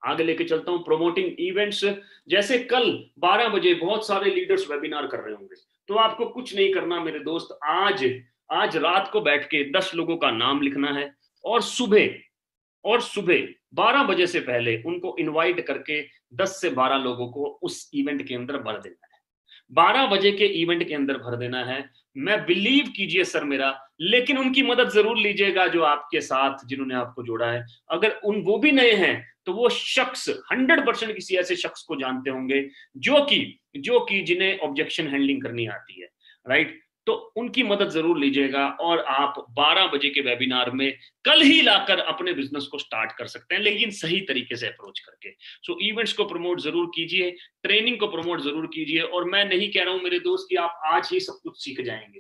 आगे लेके चलता हूं, प्रोमोटिंग इवेंट्स। जैसे कल 12 बजे बहुत सारे लीडर्स वेबिनार कर रहे होंगे, तो आपको कुछ नहीं करना मेरे दोस्त। आज रात को बैठ के 10 लोगों का नाम लिखना है, और सुबह 12 बजे से पहले उनको इनवाइट करके 10 से 12 लोगों को उस इवेंट के अंदर भर देना है। 12 बजे के इवेंट के अंदर भर देना है। मैं बिलीव कीजिए सर मेरा, लेकिन उनकी मदद जरूर लीजिएगा जो आपके साथ, जिन्होंने आपको जोड़ा है। अगर वो भी नए हैं तो वो शख्स 100% किसी ऐसे शख्स को जानते होंगे जो कि जिन्हें ऑब्जेक्शन हैंडलिंग करनी आती है। राइट? तो उनकी मदद जरूर लीजिएगा, और आप 12 बजे के वेबिनार में कल ही लाकर अपने बिजनेस को स्टार्ट कर सकते हैं, लेकिन सही तरीके से अप्रोच करके। सो इवेंट्स को प्रमोट जरूर कीजिए, ट्रेनिंग को प्रमोट जरूर कीजिए। और मैं नहीं कह रहा हूं मेरे दोस्त कि आप आज ही सब कुछ सीख जाएंगे,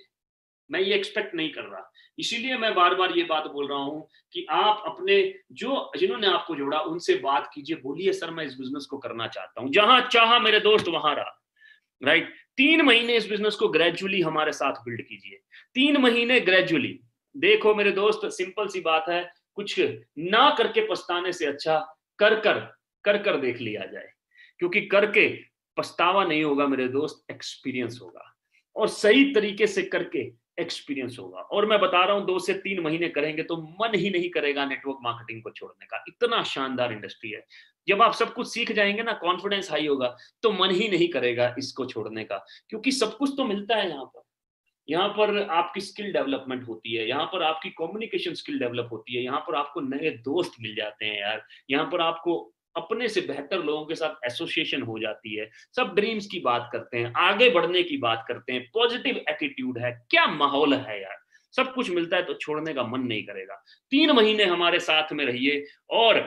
मैं ये एक्सपेक्ट नहीं कर रहा। इसीलिए मैं बार बार ये बात बोल रहा हूं कि आप अपने जिन्होंने आपको जोड़ा उनसे बात कीजिए, बोलिए सर मैं इस बिजनेस को करना चाहता हूं। जहां चाहा मेरे दोस्त वहां रहा। राइट? 3 महीने इस बिजनेस को ग्रेजुअली हमारे साथ बिल्ड कीजिए। 3 महीने ग्रेजुअली। देखो मेरे दोस्त, सिंपल सी बात है, कुछ ना करके पछताने से अच्छा कर देख लिया जाए, क्योंकि करके पछतावा नहीं होगा मेरे दोस्त, एक्सपीरियंस होगा। और सही तरीके से करके एक्सपीरियंस होगा। और मैं बता रहा हूं 2 से 3 महीने करेंगे तो मन ही नहीं करेगा नेटवर्क मार्केटिंग को छोड़ने का। इतना शानदार इंडस्ट्री है। जब आप सब कुछ सीख जाएंगे ना, कॉन्फिडेंस हाई होगा, तो मन ही नहीं करेगा इसको छोड़ने का, क्योंकि सब कुछ तो मिलता है यहाँ पर। यहाँ पर आपकी स्किल डेवलपमेंट होती है, यहाँ पर आपकी कम्युनिकेशन स्किल डेवलप होती है, यहाँ पर आपको नए दोस्त मिल जाते हैं यार, यहाँ पर आपको अपने से बेहतर लोगों के साथ एसोसिएशन हो जाती है। सब ड्रीम्स की बात करते हैं, आगे बढ़ने की बात करते हैं, पॉजिटिव एटीट्यूड है, क्या माहौल है यार। सब कुछ मिलता है तो छोड़ने का मन नहीं करेगा। 3 महीने हमारे साथ में रहिए, और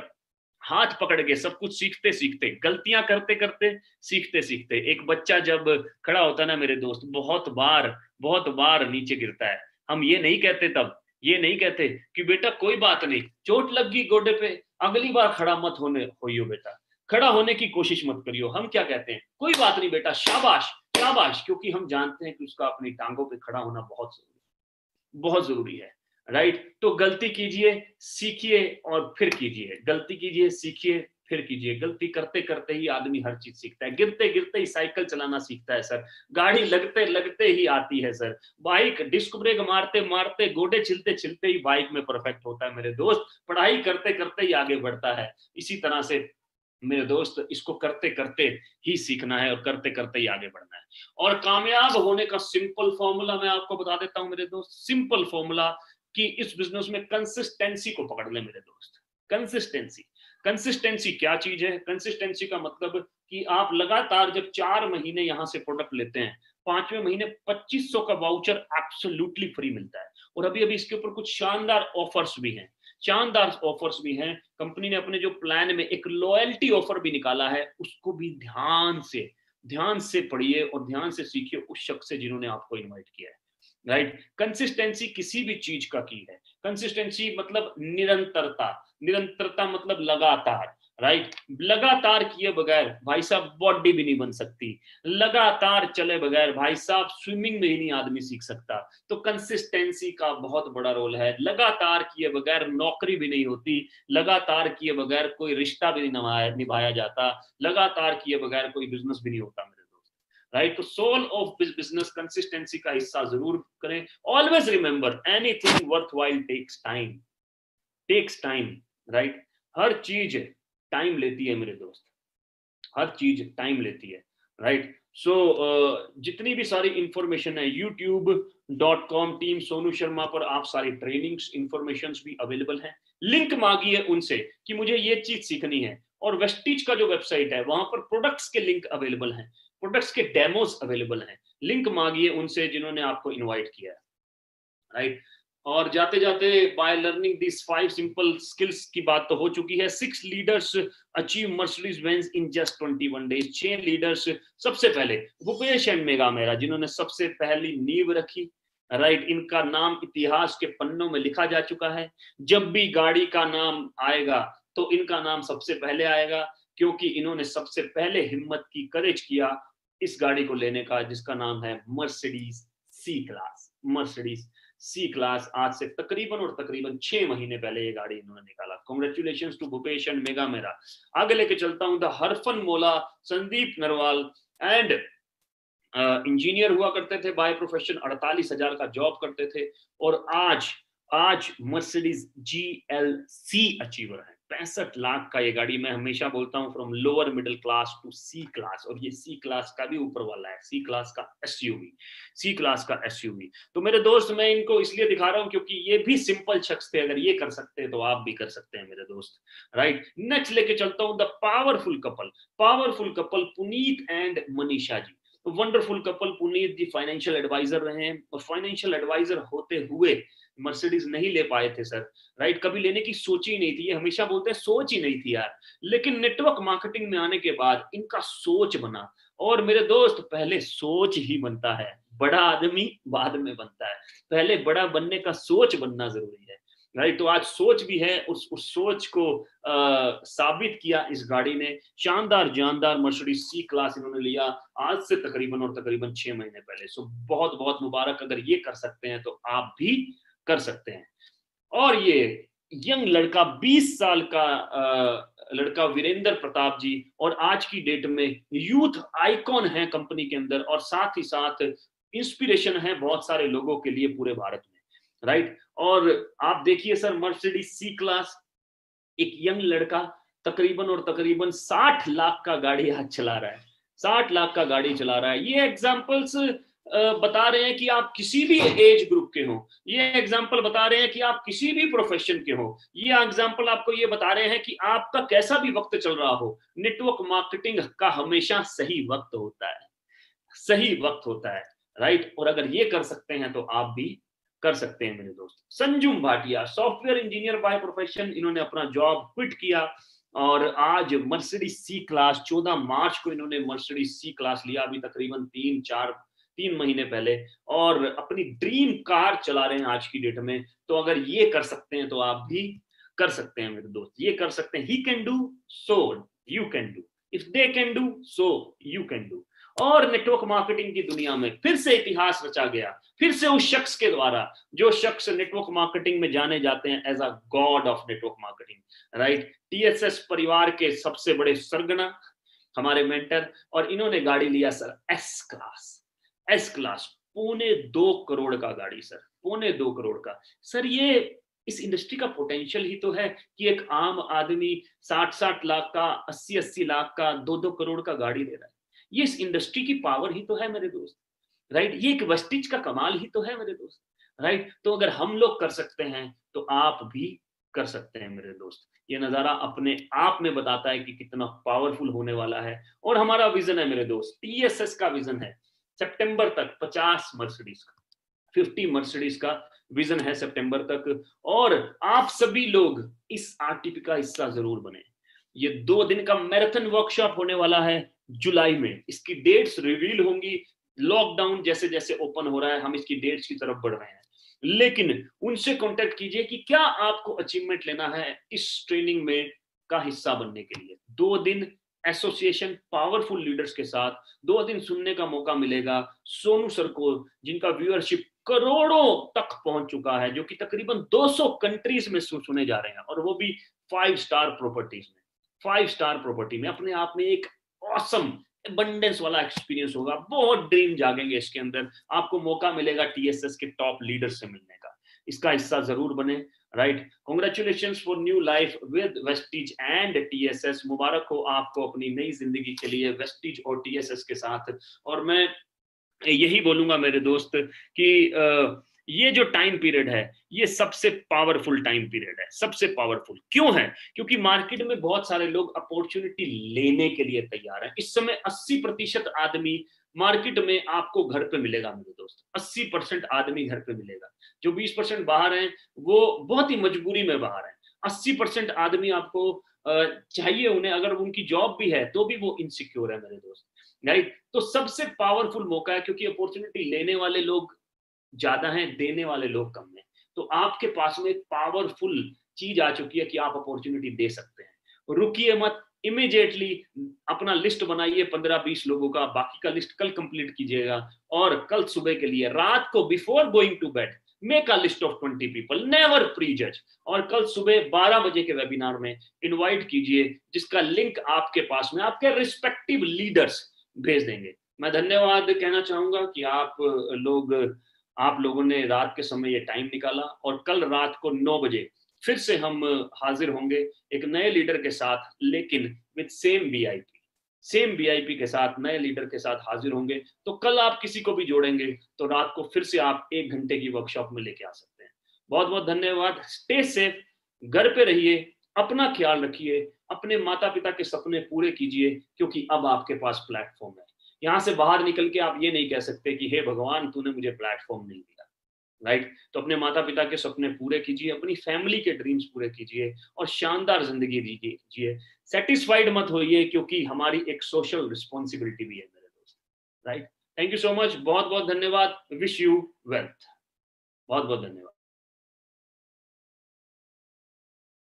हाथ पकड़ के सब कुछ सीखते सीखते, गलतियां करते करते, सीखते सीखते। एक बच्चा जब खड़ा होता है ना मेरे दोस्त, बहुत बार नीचे गिरता है। हम ये नहीं कहते कि बेटा कोई बात नहीं, चोट लग गई गोडे पे, अगली बार खड़ा मत होइयो बेटा, खड़ा होने की कोशिश मत करियो। हम क्या कहते हैं? कोई बात नहीं बेटा, शाबाश शाबाश, क्योंकि हम जानते हैं कि उसका अपनी टांगों पे खड़ा होना बहुत जरूरी है। राइट? तो गलती कीजिए, सीखिए और फिर कीजिए, गलती कीजिए, सीखिए, फिर कीजिए। गलती करते करते ही आदमी हर चीज सीखता है। गिरते गिरते ही साइकिल चलाना सीखता है सर। गाड़ी लगते लगते ही आती है सर। बाइक डिस्क ब्रेक मारते मारते, गोडे छिलते छिलते ही बाइक में परफेक्ट होता है मेरे दोस्त। पढ़ाई करते करते ही आगे बढ़ता है। इसी तरह से मेरे दोस्त, इसको करते करते ही सीखना है और करते करते ही आगे बढ़ना है। और कामयाब होने का सिंपल फॉर्मूला मैं आपको बता देता हूं मेरे दोस्त, सिंपल फॉर्मूला, कि इस बिजनेस में कंसिस्टेंसी को पकड़ ले मेरे दोस्त। कंसिस्टेंसी क्या चीज है? कंसिस्टेंसी का मतलब कि आप लगातार जब 4 महीने यहां से प्रोडक्ट लेते हैं, 5वें महीने 2500 का वाउचर एब्सोल्युटली फ्री मिलता है। और अभी अभी इसके ऊपर कुछ शानदार ऑफर्स भी हैं। कंपनी ने अपने जो प्लान में एक लॉयल्टी ऑफर भी निकाला है, उसको भी ध्यान से पढ़िए और ध्यान से सीखिए उस शख्स से जिन्होंने आपको इनवाइट किया है। राइट, कंसिस्टेंसी किसी भी चीज का की है। कंसिस्टेंसी मतलब निरंतरता मतलब लगातार। राइट, लगातार किए बगैर भाई साहब बॉडी भी नहीं बन सकती, लगातार चले बगैर भाई साहब स्विमिंग में ही नहीं आदमी सीख सकता। तो कंसिस्टेंसी का बहुत बड़ा रोल है। लगातार किए बगैर नौकरी भी नहीं होती, लगातार किए बगैर कोई रिश्ता भी नहीं निभाया जाता, लगातार किए बगैर कोई बिजनेस भी नहीं होता मेरे दोस्त। राइट, तो सोल ऑफ बिजनेस कंसिस्टेंसी का हिस्सा जरूर करें। Always remember anything worthwhile takes time. Right, हर चीज टाइम लेती है मेरे दोस्त, हर चीज टाइम लेती है। राइट, सो जितनी भी सारी इंफॉर्मेशन है youtube.com टीम सोनू शर्मा पर आप सारी ट्रेनिंग्स इंफॉर्मेशन भी अवेलेबल हैं। लिंक मांगिए उनसे कि मुझे ये चीज सीखनी है। और वेस्टिज का जो वेबसाइट है वहां पर प्रोडक्ट्स के लिंक अवेलेबल हैं, प्रोडक्ट्स के डेमोस अवेलेबल हैं। लिंक मांगिए उनसे जिन्होंने आपको इनवाइट किया है। राइट, और जाते जाते by learning this 5 simple skills की बात तो हो चुकी है। 6 leaders achieve Mercedes Benz in just 21 days. 6 leaders, सबसे पहले भूपेश एंड मेगा मेहरा जिन्होंने सबसे पहली नींव रखी। राइट, इनका नाम इतिहास के पन्नों में लिखा जा चुका है। जब भी गाड़ी का नाम आएगा तो इनका नाम सबसे पहले आएगा, क्योंकि इन्होंने सबसे पहले हिम्मत की, करेज किया इस गाड़ी को लेने का, जिसका नाम है Mercedes C class. Mercedes C class आज से तकरीबन 6 महीने पहले ये गाड़ी इन्होंने निकाला। Congratulations to Bhupesh and Megha Mehra. आगे लेके चलता हूं, द हरफन मोला संदीप नरवाल एंड इंजीनियर हुआ करते थे बाय प्रोफेशन, 48,000 का जॉब करते थे और आज मर्सिडीज GLC अचीवर है। 65 लाख का ये गाड़ी। मैं हमेशा बोलता हूं from lower middle class to C class, और ये सी क्लास का भी ऊपर वाला है, सी क्लास का एसयूवी। तो मेरे दोस्त, मैं इनको इसलिए दिखा रहा हूं क्योंकि ये भी सिंपल शख्स थे। अगर ये कर सकते हैं तो आप भी कर सकते हैं मेरे दोस्त। राइट, नेक्स्ट लेके चलता हूं, the powerful couple Puneet and Manisha ji. Wonderful couple. Puneet ji financial adviser रहे हैं और फाइनेंशियल एडवाइजर होते हुए मर्सिडीज नहीं ले पाए थे सर। राइट, कभी लेने की सोच ही नहीं थी। ये हमेशा बोलते हैं सोच ही नहीं थी यार, लेकिन नेटवर्क मार्केटिंग में आने के बाद इनका सोच बना। और मेरे दोस्त, पहले सोच ही बनता है, बड़ा आदमी बाद में बनता है। पहले बड़ा बनने का सोच बनना जरूरी है। राइट, तो आज सोच भी है, उस सोच को साबित किया इस गाड़ी ने। शानदार जानदार मर्सिडीज सी क्लास इन्होंने लिया आज से तकरीबन 6 महीने पहले। सो बहुत बहुत मुबारक। अगर ये कर सकते हैं तो आप भी कर सकते हैं। और ये यंग लड़का, 20 साल का लड़का वीरेंद्र प्रताप जी, और आज की डेट में यूथ आइकॉन है कंपनी के अंदर, और साथ ही साथ इंस्पिरेशन है बहुत सारे लोगों के लिए पूरे भारत में। राइट, और आप देखिए सर, मर्सिडीज सी क्लास, एक यंग लड़का तकरीबन 60 लाख का गाड़ी आज चला रहा है, 60 लाख का गाड़ी चला रहा है। ये एग्जांपल्स बता रहे हैं कि आप किसी भी एज ग्रुप के हो, ये एग्जांपल बता रहे हैं कि आप किसी भी प्रोफेशन के हो, ये एग्जांपल आपको ये बता रहे हैं कि आपका कैसा भी वक्त चल रहा हो, नेटवर्क मार्केटिंग का हमेशा सही वक्त होता है। राइट, और अगर ये कर सकते हैं तो आप भी कर सकते हैं मेरे दोस्त। Sanjum Bhatia, software engineer by profession, इन्होंने अपना जॉब क्विट किया और आज मर्सिडीज सी क्लास, 14 मार्च को इन्होंने मर्सिडीज सी क्लास लिया, अभी तकरीबन 3 महीने पहले, और अपनी ड्रीम कार चला रहे हैं आज की डेट में। तो अगर ये कर सकते हैं तो आप भी कर सकते हैं मेरे दोस्त, ये कर सकते हैं। He can do, so you can do. If they can do, so you can do. और नेटवर्क मार्केटिंग की दुनिया में फिर से इतिहास रचा गया, फिर से उस शख्स के द्वारा जो शख्स नेटवर्क मार्केटिंग में जाने जाते हैं as a god of network marketing. Right, TSS परिवार के सबसे बड़े सरगना, हमारे मेंटर, और इन्होंने गाड़ी लिया सर एस क्लास, 2.25 करोड़ का गाड़ी सर, 2.25 करोड़ का। सर ये इस इंडस्ट्री का पोटेंशियल ही तो है कि एक आम आदमी 60 लाख का, 80 लाख का, 2 करोड़ का गाड़ी ले रहा है। ये इस इंडस्ट्री की पावर ही तो है मेरे दोस्त। राइट, ये एक वेस्टिज का कमाल ही तो है मेरे दोस्त। राइट। तो अगर हम लोग कर सकते हैं तो आप भी कर सकते हैं मेरे दोस्त। ये नज़ारा अपने आप में बताता है कि कितना पावरफुल होने वाला है। और हमारा विजन है मेरे दोस्त, टीएसएस का विजन है सितंबर तक 50 मर्सिडीज का, 50 मर्सिडीज का विजन है सितंबर तक। और आप सभी लोग इस आरटीपी का हिस्सा जरूर बने। ये 2 दिन का मैराथन वर्कशॉप होने वाला है जुलाई में। इसकी डेट्स रिवील होंगी। लॉकडाउन जैसे जैसे ओपन हो रहा है हम इसकी डेट्स की तरफ बढ़ रहे हैं। लेकिन उनसे कांटेक्ट कीजिए कि क्या आपको अचीवमेंट लेना है इस ट्रेनिंग में का हिस्सा बनने के लिए। 2 दिन एसोसिएशन पावरफुल लीडर्स के साथ, 2 दिन सुनने का मौका मिलेगा सोनू सर को, जिनका व्यूअरशिप करोड़ों तक पहुंच चुका है, जो कि तकरीबन 200 कंट्रीज में सुने जा रहे हैं, और वो भी 5 स्टार प्रॉपर्टीज में, 5 स्टार प्रॉपर्टी में। अपने आप में एक ऑसम एबंडेंस वाला एक्सपीरियंस होगा। बहुत ड्रीम जागेंगे इसके अंदर। आपको मौका मिलेगा टीएसएस के टॉप लीडर से मिलने का। इसका हिस्सा जरूर बने। Right, congratulations for new life with Vestige and TSS. मुबारक हो आपको अपनी नई जिंदगी के लिए वेस्टीज और टीएसएस के साथ। और मैं यही बोलूंगा मेरे दोस्त कि ये जो टाइम पीरियड है ये सबसे पावरफुल टाइम पीरियड है। सबसे पावरफुल क्यों है? क्योंकि मार्केट में बहुत सारे लोग अपॉर्चुनिटी लेने के लिए तैयार हैं। इस समय 80% आदमी मार्केट में आपको घर पे मिलेगा मेरे दोस्त। 80% आदमी घर पे मिलेगा। जो 20% बाहर हैं वो बहुत ही मजबूरी में बाहर हैं। 80% आदमी आपको चाहिए उन्हें, अगर उनकी जॉब भी है तो भी वो इनसिक्योर है मेरे दोस्त। राइट, तो सबसे पावरफुल मौका है, क्योंकि अपॉर्चुनिटी लेने वाले लोग ज्यादा हैं, देने वाले लोग कम हैं। तो आपके पास में एक पावरफुल चीज आ चुकी है कि आप अपॉर्चुनिटी दे सकते हैं। रुकिए मत, इमीडिएटली अपना लिस्ट बनाइए 15-20 लोगों का। बाकी का लिस्ट कल कंप्लीट कीजिएगा। और कल सुबह के लिए रात को before going to bed make a list of 20 people, never prejudge. और कल सुबह 12 बजे के वेबिनार में इनवाइट कीजिए, जिसका लिंक आपके पास में आपके रिस्पेक्टिव लीडर्स भेज देंगे। मैं धन्यवाद कहना चाहूंगा कि आप लोगों ने रात के समय ये टाइम निकाला। और कल रात को 9 बजे फिर से हम हाजिर होंगे एक नए लीडर के साथ, लेकिन विद सेम वीआईपी के साथ, नए लीडर के साथ हाजिर होंगे। तो कल आप किसी को भी जोड़ेंगे तो रात को फिर से आप 1 घंटे की वर्कशॉप में लेके आ सकते हैं। बहुत बहुत धन्यवाद। स्टे सेफ, घर पे रहिए, अपना ख्याल रखिए, अपने माता पिता के सपने पूरे कीजिए, क्योंकि अब आपके पास प्लेटफॉर्म है। यहाँ से बाहर निकल के आप ये नहीं कह सकते कि हे भगवान तूने मुझे प्लेटफॉर्म नहीं दिया। राइट, तो अपने माता पिता के सपने पूरे कीजिए, अपनी फैमिली के ड्रीम्स पूरे कीजिए और शानदार जिंदगी जीजिए। सेटिस्फाइड मत होइए, क्योंकि हमारी एक सोशल रिस्पॉन्सिबिलिटी भी है मेरे दोस्त। Right, thank you so much, बहुत बहुत धन्यवाद। Wish you wealth. बहुत बहुत धन्यवाद।